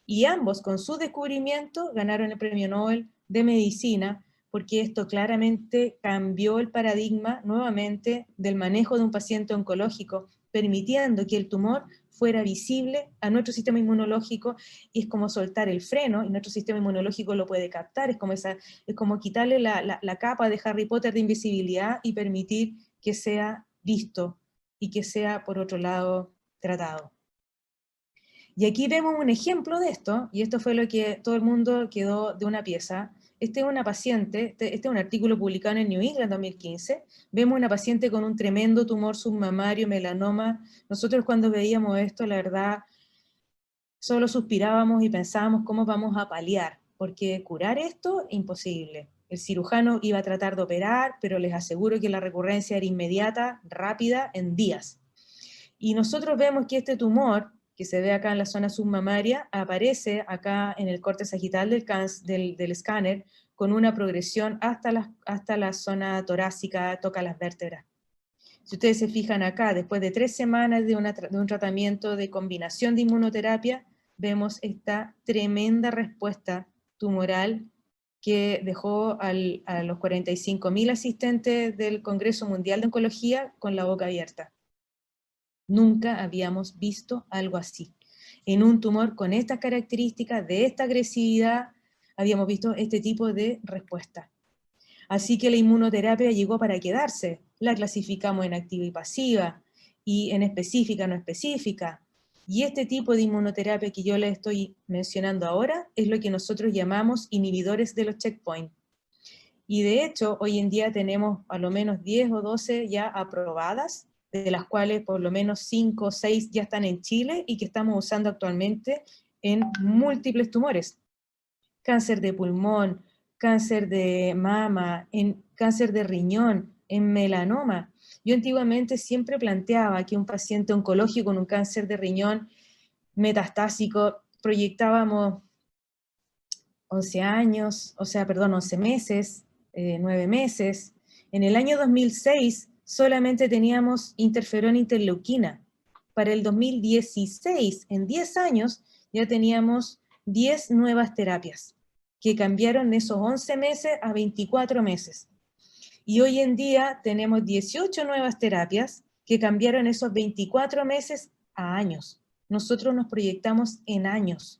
S4: Y ambos, con su descubrimiento, ganaron el Premio Nobel de Medicina, porque esto claramente cambió el paradigma nuevamente del manejo de un paciente oncológico, permitiendo que el tumor fuera visible a nuestro sistema inmunológico, y es como soltar el freno, y nuestro sistema inmunológico lo puede captar, es como quitarle la capa de Harry Potter de invisibilidad y permitir que sea visto, y que sea, por otro lado, tratado. Y aquí vemos un ejemplo de esto, y esto fue lo que todo el mundo quedó de una pieza. Este es una paciente, este es un artículo publicado en el New England 2015, vemos una paciente con un tremendo tumor submamario, melanoma. Nosotros cuando veíamos esto, la verdad, solo suspirábamos y pensábamos cómo vamos a paliar, porque curar esto, imposible. El cirujano iba a tratar de operar, pero les aseguro que la recurrencia era inmediata, rápida, en días. Y nosotros vemos que este tumor, que se ve acá en la zona submamaria, aparece acá en el corte sagital del escáner, con una progresión hasta la zona torácica, toca las vértebras. Si ustedes se fijan acá, después de 3 semanas de un tratamiento de combinación de inmunoterapia, vemos esta tremenda respuesta tumoral que dejó a los 45.000 asistentes del Congreso Mundial de Oncología con la boca abierta. Nunca habíamos visto algo así. En un tumor con estas características, de esta agresividad, habíamos visto este tipo de respuesta. Así que la inmunoterapia llegó para quedarse. La clasificamos en activa y pasiva, y en específica, no específica. Y este tipo de inmunoterapia que yo les estoy mencionando ahora es lo que nosotros llamamos inhibidores de los checkpoints. Y de hecho, hoy en día tenemos a lo menos 10 o 12 ya aprobadas, de las cuales por lo menos 5 o 6 ya están en Chile y que estamos usando actualmente en múltiples tumores. Cáncer de pulmón, cáncer de mama, en cáncer de riñón, en melanoma. Yo antiguamente siempre planteaba que un paciente oncológico con un cáncer de riñón metastásico proyectábamos 11 meses, 9 meses. En el año 2006 solamente teníamos interferón interleuquina. Para el 2016, en 10 años, ya teníamos 10 nuevas terapias, que cambiaron esos 11 meses a 24 meses. Y hoy en día tenemos 18 nuevas terapias que cambiaron esos 24 meses a años. Nosotros nos proyectamos en años,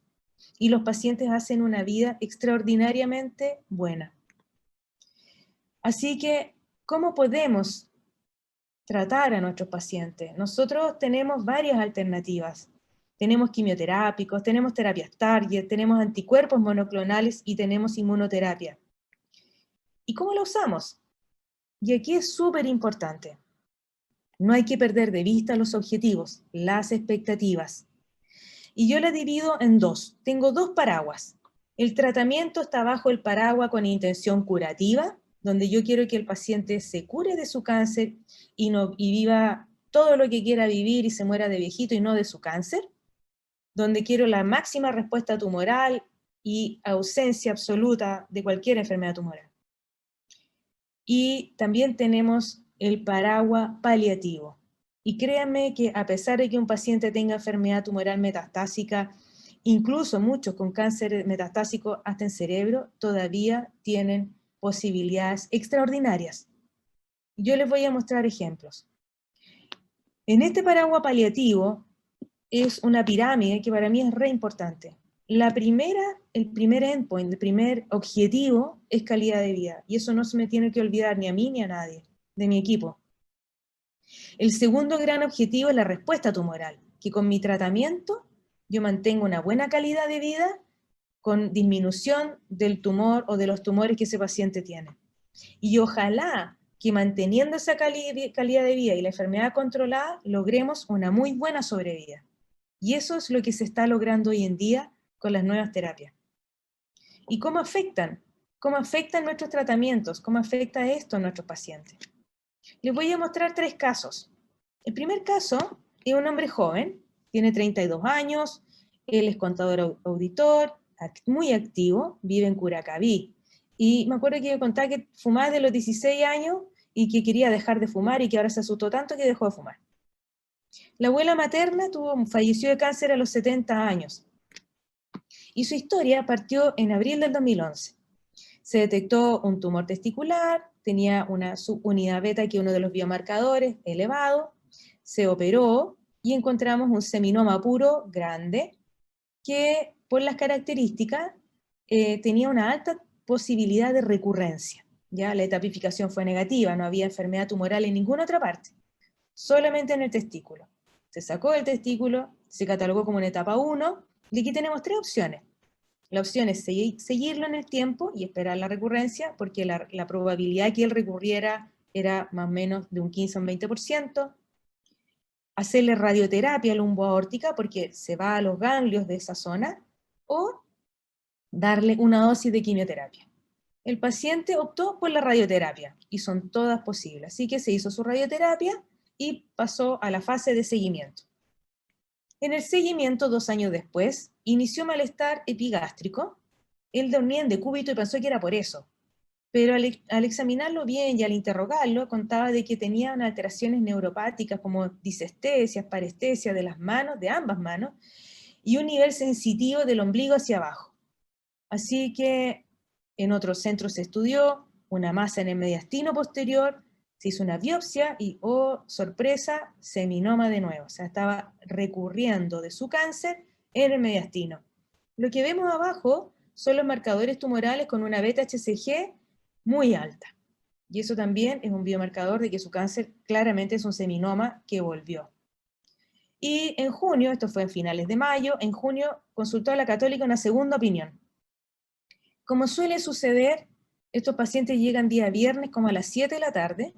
S4: y los pacientes hacen una vida extraordinariamente buena. Así que, ¿cómo podemos tratar a nuestros pacientes? Nosotros tenemos varias alternativas. Tenemos quimioterápicos, tenemos terapias target, tenemos anticuerpos monoclonales y tenemos inmunoterapia. ¿Y cómo la usamos? Y aquí es súper importante. No hay que perder de vista los objetivos, las expectativas. Y yo la divido en dos. Tengo 2 paraguas. El tratamiento está bajo el paraguas con intención curativa, donde yo quiero que el paciente se cure de su cáncer y viva todo lo que quiera vivir y se muera de viejito y no de su cáncer, donde quiero la máxima respuesta tumoral y ausencia absoluta de cualquier enfermedad tumoral. Y también tenemos el paraguas paliativo. Y créanme que a pesar de que un paciente tenga enfermedad tumoral metastásica, incluso muchos con cáncer metastásico hasta en cerebro, todavía tienen posibilidades extraordinarias. Yo les voy a mostrar ejemplos. En este paraguas paliativo es una pirámide que para mí es re importante. El primer endpoint, el primer objetivo es calidad de vida, y eso no se me tiene que olvidar ni a mí ni a nadie de mi equipo. El segundo gran objetivo es la respuesta tumoral, que con mi tratamiento yo mantengo una buena calidad de vida con disminución del tumor o de los tumores que ese paciente tiene. Y ojalá que manteniendo esa calidad de vida y la enfermedad controlada, logremos una muy buena sobrevida. Y eso es lo que se está logrando hoy en día con las nuevas terapias. ¿Y cómo afectan? ¿Cómo afectan nuestros tratamientos? ¿Cómo afecta esto a nuestros pacientes? Les voy a mostrar 3 casos. El primer caso es un hombre joven, tiene 32 años, él es contador auditor, muy activo, vive en Curacaví. Y me acuerdo que me contaba que fumaba desde los 16 años y que quería dejar de fumar y que ahora se asustó tanto que dejó de fumar. La abuela materna falleció de cáncer a los 70 años. Y su historia partió en abril del 2011. Se detectó un tumor testicular, tenía una subunidad beta, que es uno de los biomarcadores, elevado, se operó y encontramos un seminoma puro grande que por las características tenía una alta posibilidad de recurrencia. ¿Ya? La etapificación fue negativa, no había enfermedad tumoral en ninguna otra parte, solamente en el testículo. Se sacó el testículo, se catalogó como en etapa 1, y aquí tenemos 3 opciones. La opción es seguirlo en el tiempo y esperar la recurrencia, porque la probabilidad que él recurriera era más o menos de un 15 a un 20%. Hacerle radioterapia lumboaórtica, porque se va a los ganglios de esa zona, o darle una dosis de quimioterapia. El paciente optó por la radioterapia, y son todas posibles. Así que se hizo su radioterapia y pasó a la fase de seguimiento. En el seguimiento, 2 años después, inició malestar epigástrico. Él dormía en decúbito y pensó que era por eso. Pero al examinarlo bien y al interrogarlo, contaba de que tenía unas alteraciones neuropáticas como disestesias, parestesias de las manos, de ambas manos, y un nivel sensitivo del ombligo hacia abajo. Así que en otro centro se estudió una masa en el mediastino posterior, se hizo una biopsia y, oh, sorpresa, seminoma de nuevo. O sea, estaba recurriendo de su cáncer en el mediastino. Lo que vemos abajo son los marcadores tumorales con una beta-HCG muy alta. Y eso también es un biomarcador de que su cáncer claramente es un seminoma que volvió. Y en junio, esto fue en finales de mayo, en junio consultó a la Católica una segunda opinión. Como suele suceder, estos pacientes llegan día viernes como a las 7 de la tarde.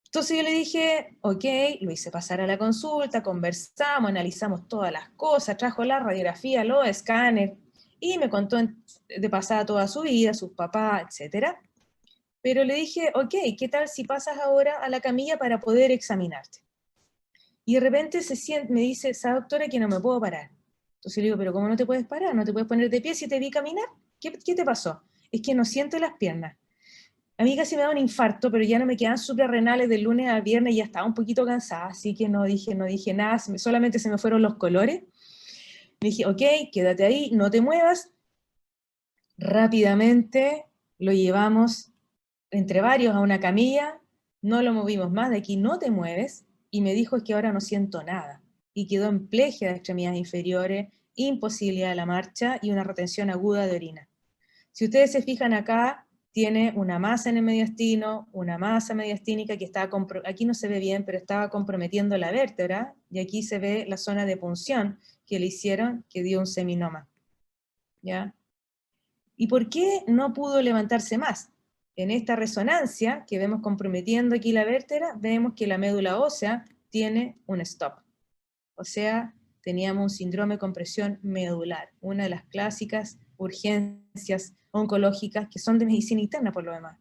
S4: Entonces yo le dije, ok, lo hice pasar a la consulta, conversamos, analizamos todas las cosas, trajo la radiografía, los escáneres, y me contó de pasada toda su vida, sus papás, etc. Pero le dije, ok, ¿qué tal si pasas ahora a la camilla para poder examinarte? Y de repente me dice, esa doctora, que no me puedo parar. Entonces le digo, pero ¿cómo no te puedes parar? ¿No te puedes poner de pie si te vi caminar? ¿Qué te pasó? Es que no siento las piernas. A mí casi me da un infarto, pero ya no me quedan suprarrenales del lunes al viernes y ya estaba un poquito cansada, así que no dije nada, solamente se me fueron los colores. Le dije, ok, quédate ahí, no te muevas. Rápidamente lo llevamos entre varios a una camilla, no lo movimos más, de aquí no te mueves, y me dijo, es que ahora no siento nada. Y quedó en plegia de extremidades inferiores, imposibilidad de la marcha y una retención aguda de orina. Si ustedes se fijan acá, tiene una masa en el mediastino, una masa mediastínica que está, aquí no se ve bien, pero estaba comprometiendo la vértebra, y aquí se ve la zona de punción que le hicieron, que dio un seminoma. ¿Ya? ¿Y por qué no pudo levantarse más? En esta resonancia que vemos comprometiendo aquí la vértebra, vemos que la médula ósea tiene un stop. O sea, teníamos un síndrome de compresión medular, una de las clásicas urgencias oncológicas que son de medicina interna por lo demás.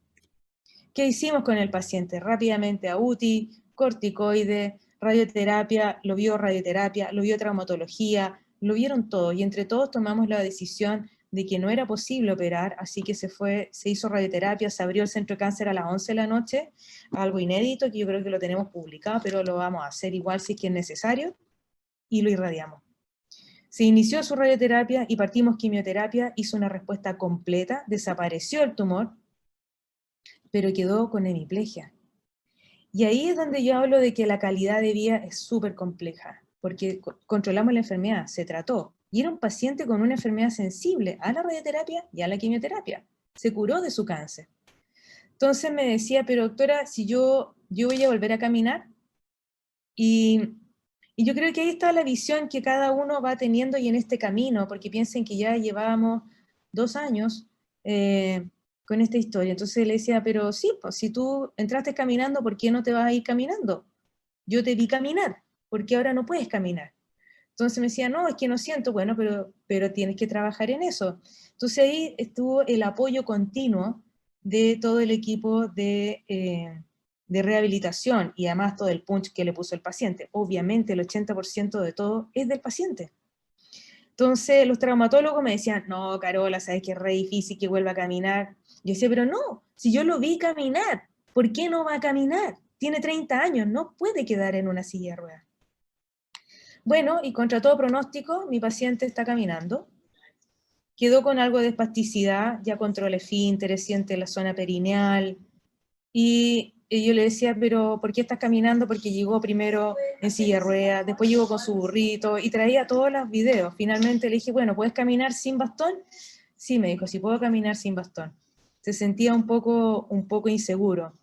S4: ¿Qué hicimos con el paciente? Rápidamente a UTI, corticoide, radioterapia, lo vio radioterapia, lo vio traumatología, lo vieron todo, y entre todos tomamos la decisión de que no era posible operar, así que se hizo radioterapia, se abrió el centro de cáncer a las 11 de la noche, algo inédito que yo creo que lo tenemos publicado, pero lo vamos a hacer igual si es que es necesario, y lo irradiamos. Se inició su radioterapia y partimos quimioterapia, hizo una respuesta completa, desapareció el tumor, pero quedó con hemiplegia. Y ahí es donde yo hablo de que la calidad de vida es súper compleja, porque controlamos la enfermedad, se trató, y era un paciente con una enfermedad sensible a la radioterapia y a la quimioterapia. Se curó de su cáncer. Entonces me decía, pero doctora, si yo voy a volver a caminar, y yo creo que ahí está la visión que cada uno va teniendo y en este camino, porque piensen que ya llevábamos 2 años con esta historia. Entonces le decía, pero sí, pues si tú entraste caminando, ¿por qué no te vas a ir caminando? Yo te vi caminar, ¿por qué ahora no puedes caminar? Entonces me decía, no, es que no siento, bueno, pero tienes que trabajar en eso. Entonces ahí estuvo el apoyo continuo de todo el equipo de rehabilitación y además todo el punch que le puso el paciente. Obviamente el 80% de todo es del paciente. Entonces los traumatólogos me decían, no, Carola, sabes que es re difícil que vuelva a caminar. Yo decía, pero no, si yo lo vi caminar, ¿por qué no va a caminar? Tiene 30 años, no puede quedar en una silla de ruedas. Bueno, y contra todo pronóstico, mi paciente está caminando. Quedó con algo de espasticidad, ya controla el esfínter, siente la zona perineal. Y yo le decía, pero ¿por qué estás caminando? Porque llegó primero en silla de ruedas, después llegó con su burrito, y traía todos los videos. Finalmente le dije, bueno, ¿puedes caminar sin bastón? Sí, me dijo, sí puedo caminar sin bastón. Se sentía un poco inseguro,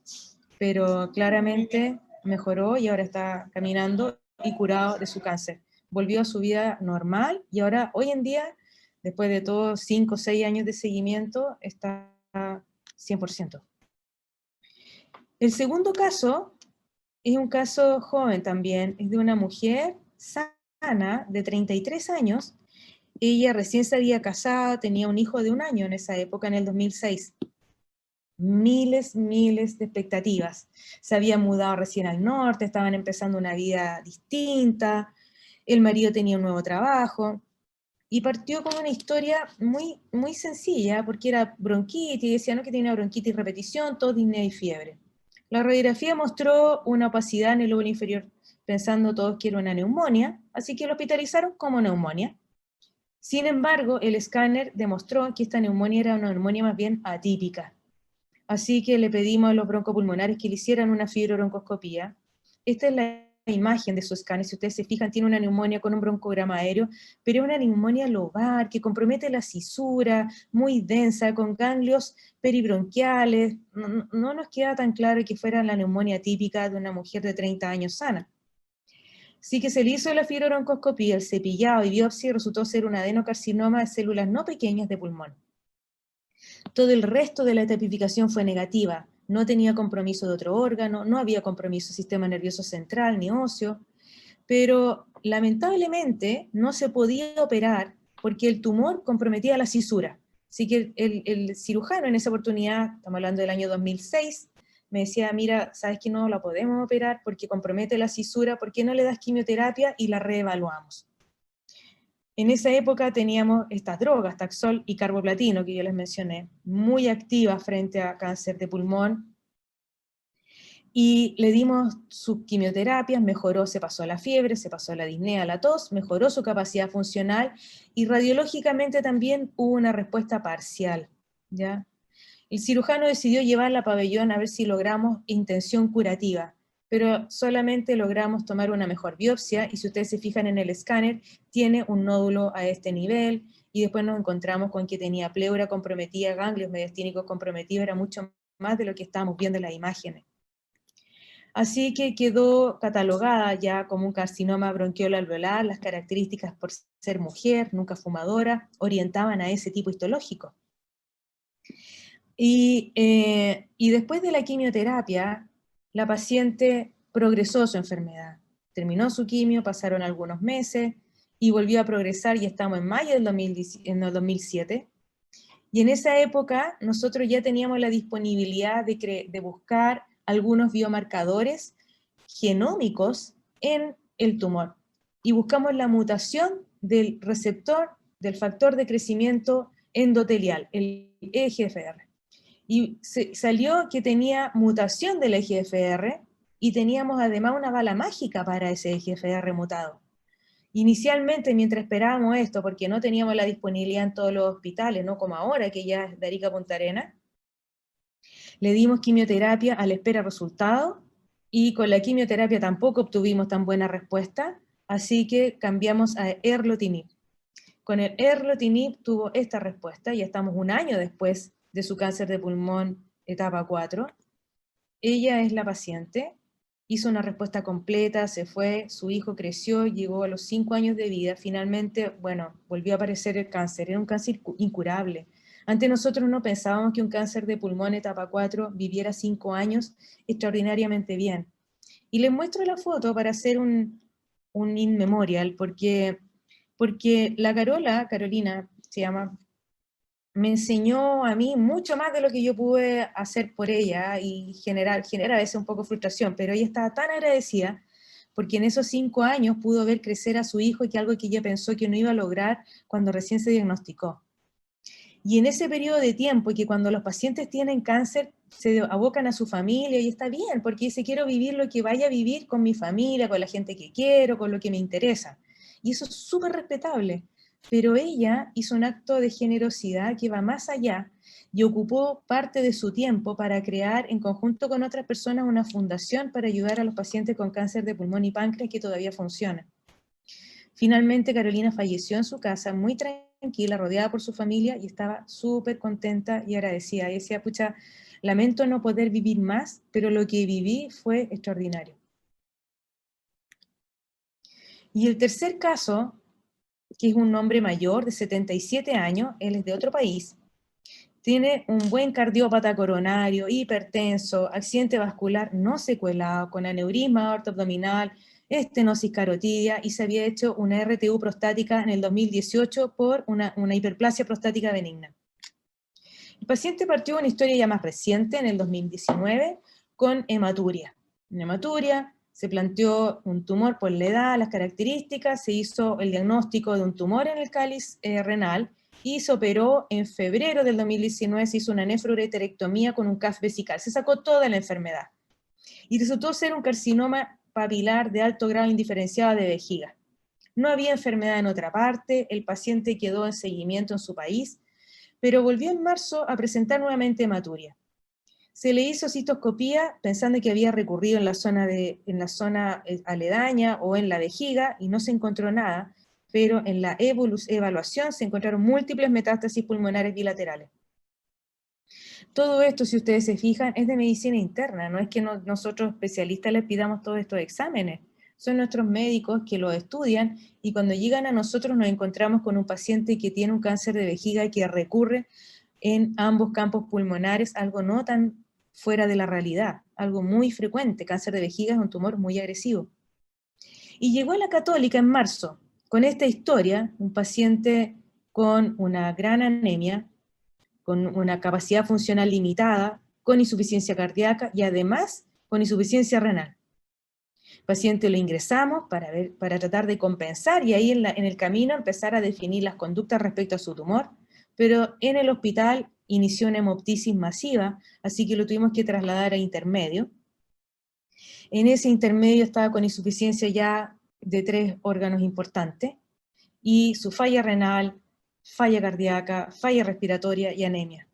S4: pero claramente mejoró y ahora está caminando y curado de su cáncer. Volvió a su vida normal y ahora, hoy en día, después de todos 5 o 6 años de seguimiento, está 100%. El segundo caso es un caso joven también, es de una mujer sana de 33 años. Ella recién se había casado, tenía un hijo de 1 año en esa época, en el 2006. Miles de expectativas. Se había mudado recién al norte, estaban empezando una vida distinta, el marido tenía un nuevo trabajo, y partió con una historia muy sencilla, porque era bronquitis, y decía, no, que tenía bronquitis repetición, tos, disnea y fiebre. La radiografía mostró una opacidad en el lóbulo inferior, pensando todos que era una neumonía, así que lo hospitalizaron como neumonía. Sin embargo, el escáner demostró que esta neumonía era una neumonía más bien atípica. Así que le pedimos a los broncopulmonares que le hicieran una fibrobroncoscopía. Esta es la imagen de su escáner. Si ustedes se fijan, tiene una neumonía con un broncograma aéreo, pero es una neumonía lobar que compromete la cisura, muy densa, con ganglios peribronquiales. No nos queda tan claro que fuera la neumonía típica de una mujer de 30 años sana. Así que se le hizo la fibrobroncoscopía, el cepillado y biopsia, y resultó ser un adenocarcinoma de células no pequeñas de pulmón. Todo el resto de la tipificación fue negativa. No tenía compromiso de otro órgano, no había compromiso del sistema nervioso central ni óseo, pero lamentablemente no se podía operar porque el tumor comprometía la cisura. Así que el cirujano en esa oportunidad, estamos hablando del año 2006, me decía, mira, sabes que no la podemos operar porque compromete la cisura, ¿por qué no le das quimioterapia y la reevaluamos? En esa época teníamos estas drogas, Taxol y carboplatino, que yo les mencioné, muy activas frente a cáncer de pulmón, y le dimos sus quimioterapias, mejoró, se pasó la fiebre, se pasó la disnea, la tos, mejoró su capacidad funcional, y radiológicamente también hubo una respuesta parcial, ¿ya? El cirujano decidió llevarla a pabellón a ver si logramos intención curativa, pero solamente logramos tomar una mejor biopsia, y si ustedes se fijan en el escáner, tiene un nódulo a este nivel, y después nos encontramos con que tenía pleura comprometida, ganglios mediastínicos comprometidos, era mucho más de lo que estábamos viendo en las imágenes. Así que quedó catalogada ya como un carcinoma bronquioalveolar, las características por ser mujer, nunca fumadora, orientaban a ese tipo histológico. Y después de la quimioterapia, la paciente progresó su enfermedad. Terminó su quimio, pasaron algunos meses, y volvió a progresar, y estamos en mayo del 2007. Y en esa época nosotros ya teníamos la disponibilidad de buscar algunos biomarcadores genómicos en el tumor. Y buscamos la mutación del receptor del factor de crecimiento endotelial, el EGFR. Y salió que tenía mutación del EGFR, y teníamos además una bala mágica para ese EGFR mutado. Inicialmente, mientras esperábamos esto, porque no teníamos la disponibilidad en todos los hospitales, no como ahora, que ya es de Arica a Punta Arenas, le dimos quimioterapia a la espera de resultados, y con la quimioterapia tampoco obtuvimos tan buena respuesta, así que cambiamos a erlotinib. Con el erlotinib tuvo esta respuesta, y estamos 1 año después de su cáncer de pulmón etapa 4. Ella es la paciente, hizo una respuesta completa, se fue, su hijo creció, llegó a los 5 años de vida, finalmente, bueno, volvió a aparecer el cáncer, era un cáncer incurable. Antes nosotros no pensábamos que un cáncer de pulmón etapa 4 viviera 5 años extraordinariamente bien. Y les muestro la foto para hacer un in memorial, porque la Carolina se llama, me enseñó a mí mucho más de lo que yo pude hacer por ella, y genera a veces un poco de frustración, pero ella estaba tan agradecida porque en esos 5 años pudo ver crecer a su hijo, y que algo que ella pensó que no iba a lograr cuando recién se diagnosticó. Y en ese periodo de tiempo, y que cuando los pacientes tienen cáncer se abocan a su familia, y está bien, porque dice, quiero vivir lo que vaya a vivir con mi familia, con la gente que quiero, con lo que me interesa. Y eso es súper respetable. Pero ella hizo un acto de generosidad que va más allá y ocupó parte de su tiempo para crear, en conjunto con otras personas, una fundación para ayudar a los pacientes con cáncer de pulmón y páncreas que todavía funciona. Finalmente, Carolina falleció en su casa, muy tranquila, rodeada por su familia, y estaba súper contenta y agradecida. Y decía, pucha, lamento no poder vivir más, pero lo que viví fue extraordinario. Y el tercer caso, que es un hombre mayor de 77 años, él es de otro país, tiene un buen cardiópata coronario, hipertenso, accidente vascular no secuelado, con aneurisma aortoabdominal, estenosis carotidia, y se había hecho una RTU prostática en el 2018 por una hiperplasia prostática benigna. El paciente partió una historia ya más reciente, en el 2019, con hematuria. En hematuria se planteó un tumor por la edad, las características, se hizo el diagnóstico de un tumor en el cáliz renal, y se operó en febrero del 2019, se hizo una nefroureterectomía con un CAF vesical, se sacó toda la enfermedad. Y resultó ser un carcinoma papilar de alto grado indiferenciado de vejiga. No había enfermedad en otra parte, el paciente quedó en seguimiento en su país, pero volvió en marzo a presentar nuevamente hematuria. Se le hizo citoscopía pensando que había recurrido en la zona aledaña o en la vejiga, y no se encontró nada, pero en la evaluación se encontraron múltiples metástasis pulmonares bilaterales. Todo esto, si ustedes se fijan, es de medicina interna, no es que nosotros especialistas les pidamos todos estos exámenes, son nuestros médicos que lo estudian, y cuando llegan a nosotros nos encontramos con un paciente que tiene un cáncer de vejiga y que recurre en ambos campos pulmonares, algo no tan fuera de la realidad, algo muy frecuente. Cáncer de vejiga es un tumor muy agresivo. Y llegó a la Católica en marzo, con esta historia, un paciente con una gran anemia, con una capacidad funcional limitada, con insuficiencia cardíaca y además con insuficiencia renal. El paciente lo ingresamos para tratar de compensar, y ahí en el camino empezar a definir las conductas respecto a su tumor, pero en el hospital inició una hemoptisis masiva, así que lo tuvimos que trasladar a intermedio. En ese intermedio estaba con insuficiencia ya de 3 órganos importantes, y su falla renal, falla cardíaca, falla respiratoria y anemia.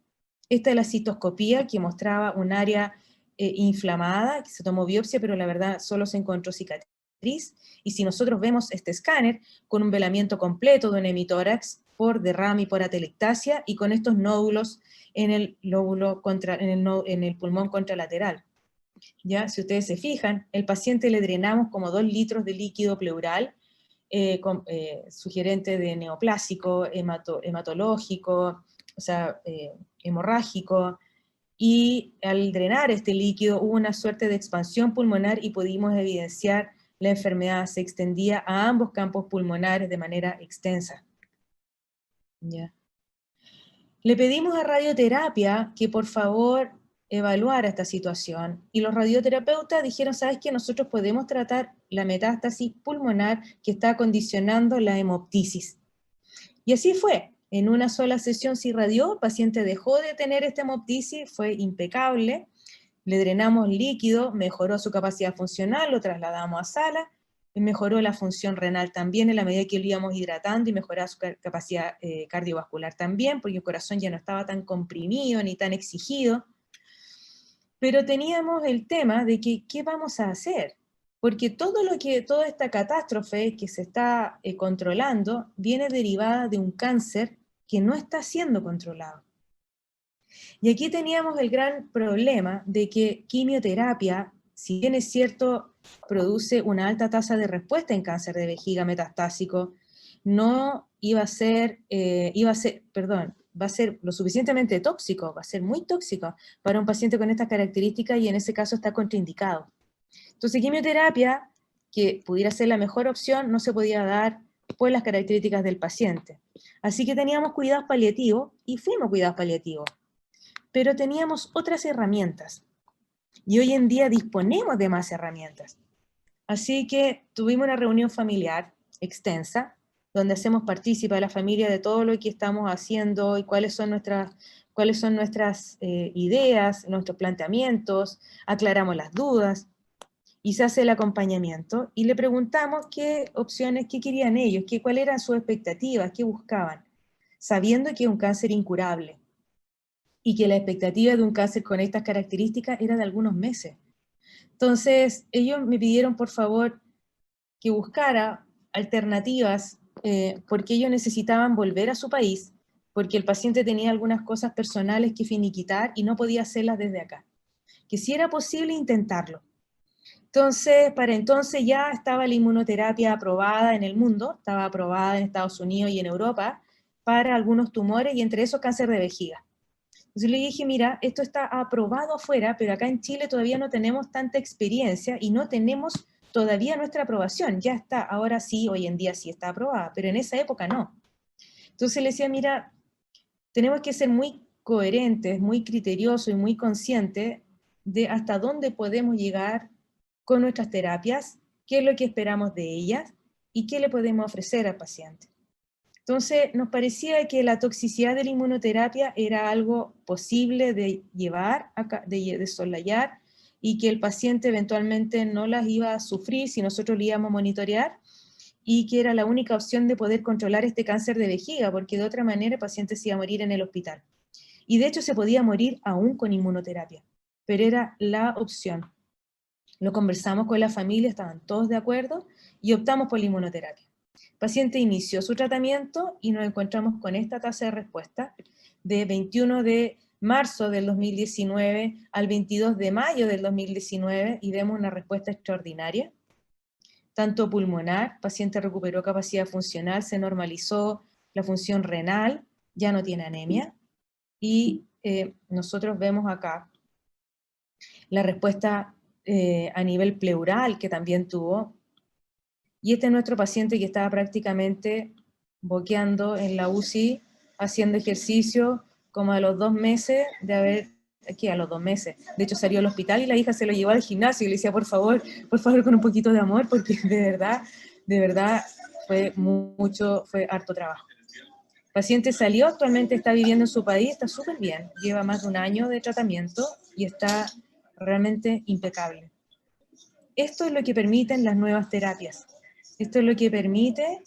S4: Esta es la citoscopía que mostraba un área inflamada, que se tomó biopsia, pero la verdad solo se encontró cicatriz. Y si nosotros vemos este escáner con un velamiento completo de un hemitórax por derrame y por atelectasia, y con estos nódulos en el lóbulo en el pulmón contralateral. ¿Ya? Si ustedes se fijan, el paciente le drenamos como 2 litros de líquido pleural, sugerente de neoplásico, hematológico, o sea, hemorrágico, y al drenar este líquido hubo una suerte de expansión pulmonar y pudimos evidenciar la enfermedad se extendía a ambos campos pulmonares de manera extensa. ¿Ya? Le pedimos a radioterapia que por favor evaluara esta situación, y los radioterapeutas dijeron, ¿sabes qué? Nosotros podemos tratar la metástasis pulmonar que está condicionando la hemoptisis. Y así fue. En una sola sesión se irradió, el paciente dejó de tener esta hemoptisis, fue impecable, le drenamos líquido, mejoró su capacidad funcional, lo trasladamos a sala, mejoró la función renal también en la medida que lo íbamos hidratando, y mejoraba su capacidad cardiovascular también, porque el corazón ya no estaba tan comprimido ni tan exigido. Pero teníamos el tema de que, ¿qué vamos a hacer? Porque toda esta catástrofe que se está controlando viene derivada de un cáncer que no está siendo controlado. Y aquí teníamos el gran problema de que quimioterapia, si bien es cierto, produce una alta tasa de respuesta en cáncer de vejiga metastásico, va a ser lo suficientemente tóxico, va a ser muy tóxico para un paciente con estas características, y en ese caso está contraindicado. Entonces, quimioterapia, que pudiera ser la mejor opción, no se podía dar por las características del paciente. Así que teníamos cuidados paliativos, y fuimos cuidados paliativos. Pero teníamos otras herramientas, y hoy en día disponemos de más herramientas. Así que tuvimos una reunión familiar extensa, donde hacemos partícipe a la familia de todo lo que estamos haciendo y cuáles son nuestras ideas, nuestros planteamientos, aclaramos las dudas. y se hace el acompañamiento, y le preguntamos qué opciones, qué querían ellos, cuáles eran sus expectativas, qué buscaban, sabiendo que es un cáncer incurable, y que la expectativa de un cáncer con estas características era de algunos meses. Entonces, ellos me pidieron, por favor, que buscara alternativas, porque ellos necesitaban volver a su país, porque el paciente tenía algunas cosas personales que finiquitar y no podía hacerlas desde acá. Que si era posible intentarlo. Entonces, para entonces ya estaba la inmunoterapia aprobada en el mundo, estaba aprobada en Estados Unidos y en Europa para algunos tumores, y entre esos cáncer de vejiga. Entonces le dije, mira, esto está aprobado afuera, pero acá en Chile todavía no tenemos tanta experiencia y no tenemos todavía nuestra aprobación. Ya está, ahora sí, hoy en día sí está aprobada, pero en esa época no. Entonces le decía, mira, tenemos que ser muy coherentes, muy criteriosos y muy conscientes de hasta dónde podemos llegar con nuestras terapias, qué es lo que esperamos de ellas y qué le podemos ofrecer al paciente. Entonces, nos parecía que la toxicidad de la inmunoterapia era algo posible de llevar, de soslayar, y que el paciente eventualmente no las iba a sufrir si nosotros le íbamos a monitorear, y que era la única opción de poder controlar este cáncer de vejiga, porque de otra manera el paciente se iba a morir en el hospital. Y de hecho se podía morir aún con inmunoterapia, pero era la opción. Lo conversamos con la familia, estaban todos de acuerdo, y optamos por la inmunoterapia. El paciente inició su tratamiento y nos encontramos con esta tasa de respuesta de 21 de marzo del 2019 al 22 de mayo del 2019, y vemos una respuesta extraordinaria. Tanto pulmonar, paciente recuperó capacidad funcional, se normalizó la función renal, ya no tiene anemia, y nosotros vemos acá la respuesta a nivel pleural que también tuvo, y este es nuestro paciente que estaba prácticamente boqueando en la UCI, haciendo ejercicio, como a los 2 meses de haber, aquí a los 2 meses, de hecho salió al hospital y la hija se lo llevó al gimnasio, y le decía, por favor, con un poquito de amor, porque de verdad, fue harto trabajo. El paciente salió, actualmente está viviendo en su país, está súper bien, lleva más de 1 año de tratamiento y está realmente impecable. Esto es lo que permiten las nuevas terapias. Esto es lo que permite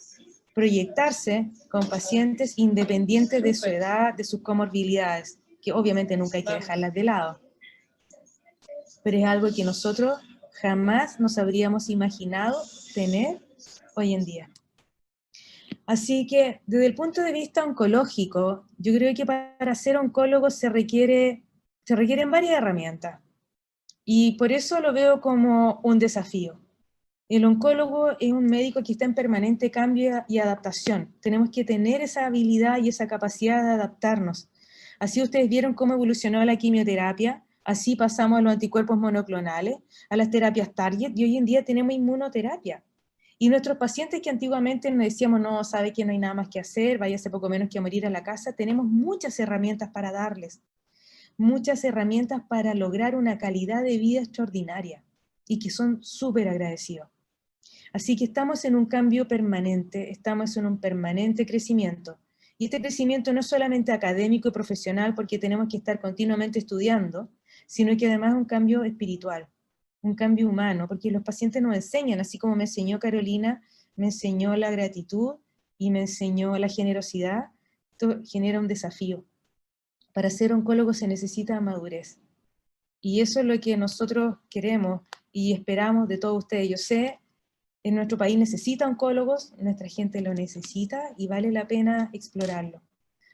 S4: proyectarse con pacientes independientes de su edad, de sus comorbilidades, que obviamente nunca hay que dejarlas de lado. Pero es algo que nosotros jamás nos habríamos imaginado tener hoy en día. Así que, desde el punto de vista oncológico, yo creo que para ser oncólogo se requieren varias herramientas. Y por eso lo veo como un desafío. El oncólogo es un médico que está en permanente cambio y adaptación. Tenemos que tener esa habilidad y esa capacidad de adaptarnos. Así ustedes vieron cómo evolucionó la quimioterapia, así pasamos a los anticuerpos monoclonales, a las terapias target, y hoy en día tenemos inmunoterapia. Y nuestros pacientes que antiguamente nos decíamos, no, sabe que no hay nada más que hacer, váyase poco menos que a morir a la casa, tenemos muchas herramientas para darles. Muchas herramientas para lograr una calidad de vida extraordinaria y que son súper agradecidos. Así que estamos en un cambio permanente, estamos en un permanente crecimiento. Y este crecimiento no es solamente académico y profesional, porque tenemos que estar continuamente estudiando, sino que además es un cambio espiritual, un cambio humano, porque los pacientes nos enseñan, así como me enseñó Carolina, me enseñó la gratitud y me enseñó la generosidad. Esto genera un desafío. Para ser oncólogo se necesita madurez. Y eso es lo que nosotros queremos y esperamos de todos ustedes. Yo sé, en nuestro país necesita oncólogos, nuestra gente lo necesita y vale la pena explorarlo.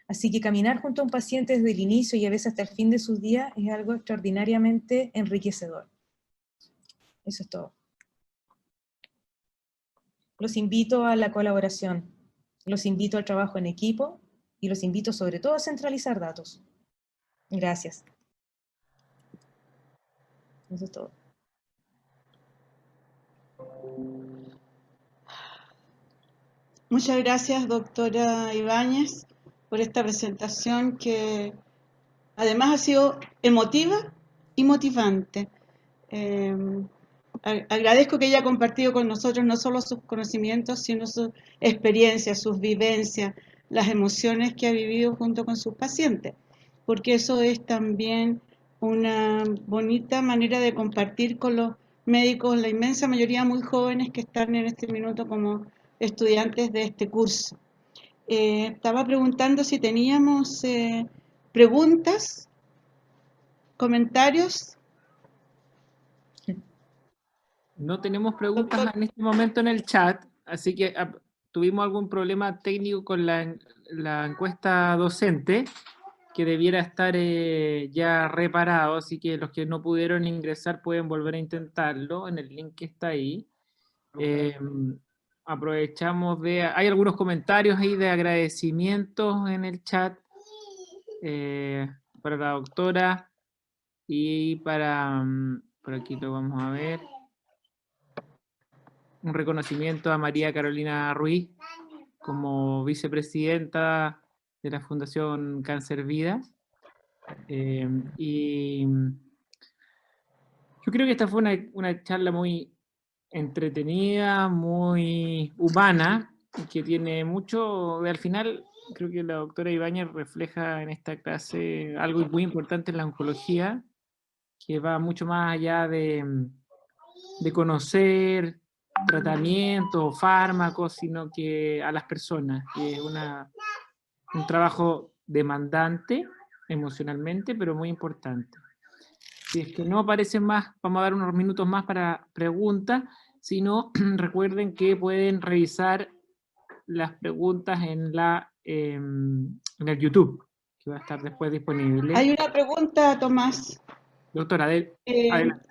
S4: Así que caminar junto a un paciente desde el inicio y a veces hasta el fin de sus días es algo extraordinariamente enriquecedor. Eso es todo. Los invito a la colaboración, los invito al trabajo en equipo y los invito sobre todo a centralizar datos. Gracias. Eso es todo.
S1: Muchas gracias, doctora Ibáñez, por esta presentación que además ha sido emotiva y motivante. Agradezco que haya compartido con nosotros no solo sus conocimientos, sino sus experiencias, sus vivencias, las emociones que ha vivido junto con sus pacientes, porque eso es también una bonita manera de compartir con los médicos, la inmensa mayoría muy jóvenes que están en este minuto como estudiantes de este curso. Estaba preguntando si teníamos preguntas, comentarios.
S3: No tenemos preguntas
S1: Doctor.
S3: en este momento en el chat, así que tuvimos algún problema técnico con la encuesta docente, que debiera estar ya reparado, así que los que no pudieron ingresar pueden volver a intentarlo en el link que está ahí. Aprovechamos de... Hay algunos comentarios ahí de agradecimientos en el chat para la doctora y para... por aquí lo vamos a ver. Un reconocimiento a María Carolina Ruiz como vicepresidenta de la Fundación Cáncer Vida. Y yo creo que esta fue una charla muy entretenida, muy humana, que tiene mucho, al final creo que la doctora Ibáñez refleja en esta clase algo muy importante en la oncología, que va mucho más allá de conocer tratamientos, fármacos, sino que a las personas, que es un trabajo demandante emocionalmente, pero muy importante. Si es que no aparecen más, vamos a dar unos minutos más para preguntas. Si no, recuerden que pueden revisar las preguntas en el YouTube, que va a estar después disponible.
S1: Hay una pregunta, Tomás.
S3: Doctora, adelante.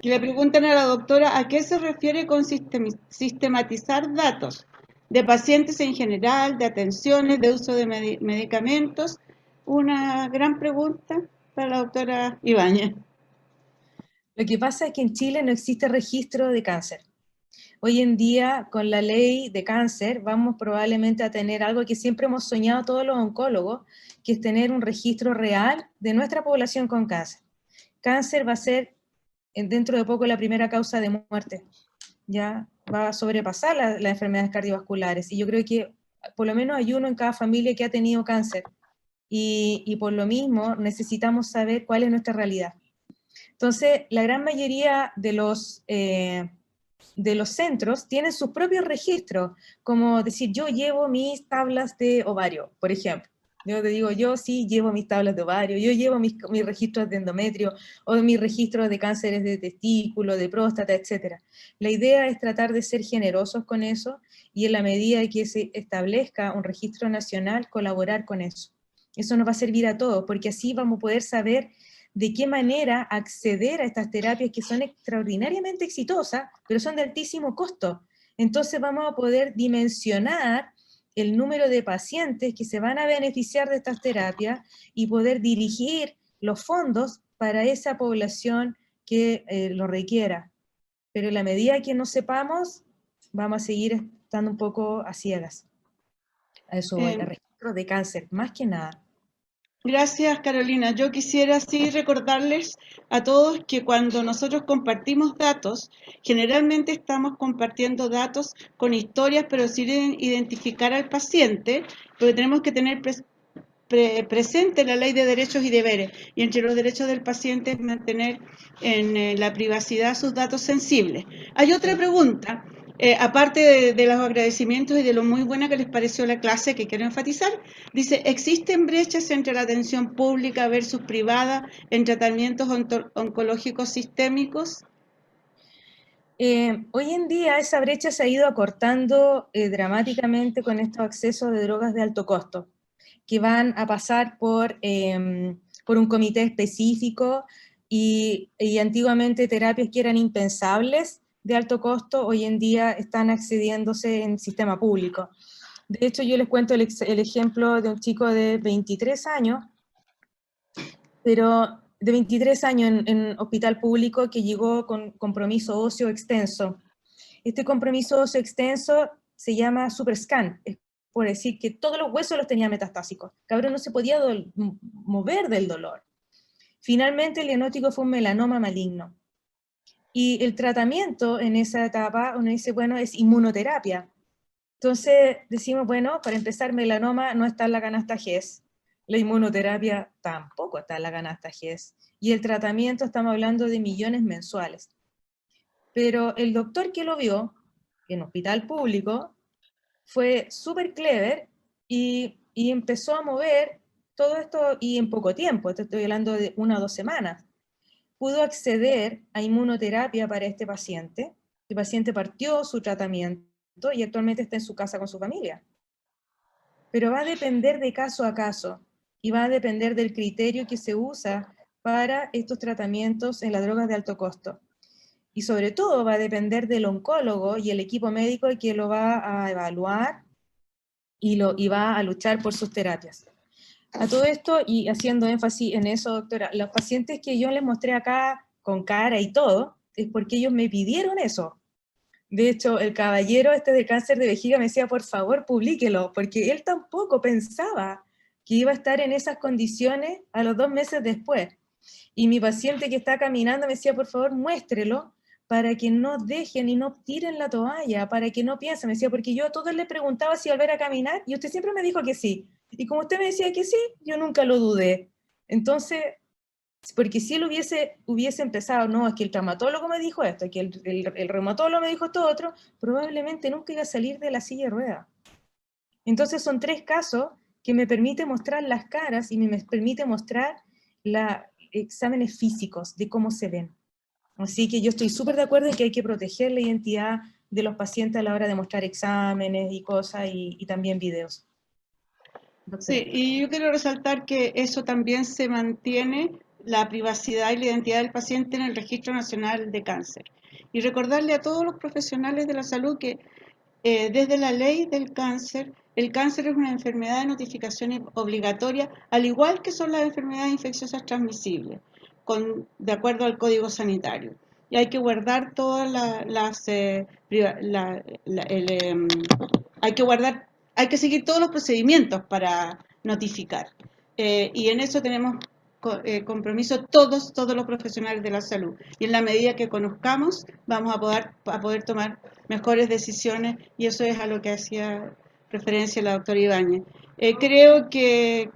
S1: Que le preguntan a la doctora a qué se refiere con sistematizar datos de pacientes en general, de atenciones, de uso de medicamentos. Una gran pregunta para la doctora Ibáñez.
S4: Lo que pasa es que en Chile no existe registro de cáncer. Hoy en día, con la ley de cáncer, vamos probablemente a tener algo que siempre hemos soñado todos los oncólogos, que es tener un registro real de nuestra población con cáncer. Cáncer va a ser dentro de poco la primera causa de muerte. Ya va a sobrepasar las enfermedades cardiovasculares. Y yo creo que por lo menos hay uno en cada familia que ha tenido cáncer. Y por lo mismo necesitamos saber cuál es nuestra realidad. Entonces, la gran mayoría de los centros tienen sus propios registros, como decir, yo llevo mis tablas de ovario, por ejemplo. Yo te digo, yo sí llevo mis tablas de ovario, yo llevo mis registros de endometrio, o mis registros de cánceres de testículo, de próstata, etc. La idea es tratar de ser generosos con eso, y en la medida que se establezca un registro nacional, colaborar con eso. Eso nos va a servir a todos, porque así vamos a poder saber de qué manera acceder a estas terapias que son extraordinariamente exitosas, pero son de altísimo costo. Entonces vamos a poder dimensionar el número de pacientes que se van a beneficiar de estas terapias y poder dirigir los fondos para esa población que lo requiera. Pero en la medida que no sepamos, vamos a seguir estando un poco a ciegas. A eso voy, a registro de cáncer, más que nada.
S1: Gracias, Carolina. Yo quisiera sí recordarles a todos que cuando nosotros compartimos datos, generalmente estamos compartiendo datos con historias, pero sin identificar al paciente, porque tenemos que tener presente la ley de derechos y deberes, y entre los derechos del paciente es mantener en la privacidad sus datos sensibles. Hay otra pregunta. Aparte de los agradecimientos y de lo muy buena que les pareció la clase, que quiero enfatizar, dice, ¿existen brechas entre la atención pública versus privada en tratamientos oncológicos sistémicos?
S4: Hoy en día esa brecha se ha ido acortando dramáticamente con estos accesos de drogas de alto costo, que van a pasar por un comité específico y antiguamente terapias que eran impensables de alto costo, hoy en día están accediéndose en sistema público. De hecho, yo les cuento el ejemplo de un chico de 23 años, pero de 23 años en hospital público que llegó con compromiso óseo extenso. Este compromiso óseo extenso se llama SuperScan, es por decir que todos los huesos los tenía metastásicos. Cabrón no se podía mover del dolor. Finalmente el diagnóstico fue un melanoma maligno. Y el tratamiento en esa etapa, uno dice, bueno, es inmunoterapia. Entonces decimos, bueno, para empezar, melanoma no está en la canasta GES. La inmunoterapia tampoco está en la canasta GES. Y el tratamiento, estamos hablando de millones mensuales. Pero el doctor que lo vio, en hospital público, fue súper clever y empezó a mover todo esto, y en poco tiempo, te estoy hablando de 1 o 2 semanas, pudo acceder a inmunoterapia para este paciente. El paciente partió su tratamiento y actualmente está en su casa con su familia. Pero va a depender de caso a caso y va a depender del criterio que se usa para estos tratamientos en las drogas de alto costo. Y sobre todo va a depender del oncólogo y el equipo médico que lo va a evaluar y va a luchar por sus terapias. A todo esto, y haciendo énfasis en eso, doctora, los pacientes que yo les mostré acá con cara y todo, es porque ellos me pidieron eso. De hecho, el caballero este de cáncer de vejiga me decía, por favor, publíquelo, porque él tampoco pensaba que iba a estar en esas condiciones a los 2 meses después. Y mi paciente que está caminando me decía, por favor, muéstrelo, para que no dejen y no tiren la toalla, para que no piensen. Me decía, porque yo a todos les preguntaba si volver a caminar, y usted siempre me dijo que sí. Y como usted me decía que sí, yo nunca lo dudé. Entonces, porque si él hubiese empezado, no, es que el traumatólogo me dijo esto, es que el reumatólogo me dijo esto otro, probablemente nunca iba a salir de la silla de ruedas. Entonces son 3 casos que me permiten mostrar las caras y me permite mostrar exámenes físicos de cómo se ven. Así que yo estoy súper de acuerdo en que hay que proteger la identidad de los pacientes a la hora de mostrar exámenes y cosas y también videos.
S1: Sí, y yo quiero resaltar que eso también se mantiene, la privacidad y la identidad del paciente, en el Registro Nacional de Cáncer. Y recordarle a todos los profesionales de la salud que desde la ley del cáncer, el cáncer es una enfermedad de notificación obligatoria, al igual que son las enfermedades infecciosas transmisibles, de acuerdo al Código Sanitario. Y hay que guardar todas hay que seguir todos los procedimientos para notificar. Y en eso tenemos compromiso todos los profesionales de la salud. Y en la medida que conozcamos, vamos a poder tomar mejores decisiones, y eso es a lo que hacía referencia la doctora Ibáñez. Creo que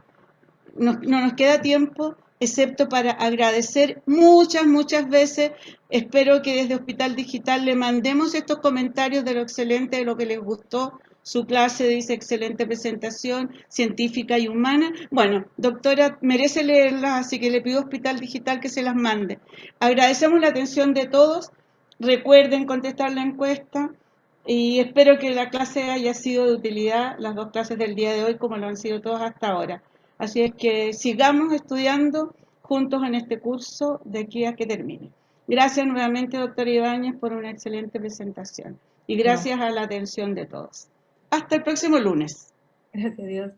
S1: no nos queda tiempo, excepto para agradecer muchas veces. Espero que desde Hospital Digital le mandemos estos comentarios de lo excelente, de lo que les gustó su clase. Dice, excelente presentación científica y humana. Bueno, doctora, merece leerlas, así que le pido a Hospital Digital que se las mande. Agradecemos la atención de todos. Recuerden contestar la encuesta y espero que la clase haya sido de utilidad, las 2 clases del día de hoy, como lo han sido todas hasta ahora. Así es que sigamos estudiando juntos en este curso de aquí a que termine. Gracias nuevamente, doctora Ibáñez, por una excelente presentación. Y gracias a la atención de todos. Hasta el próximo lunes.
S4: Gracias a Dios.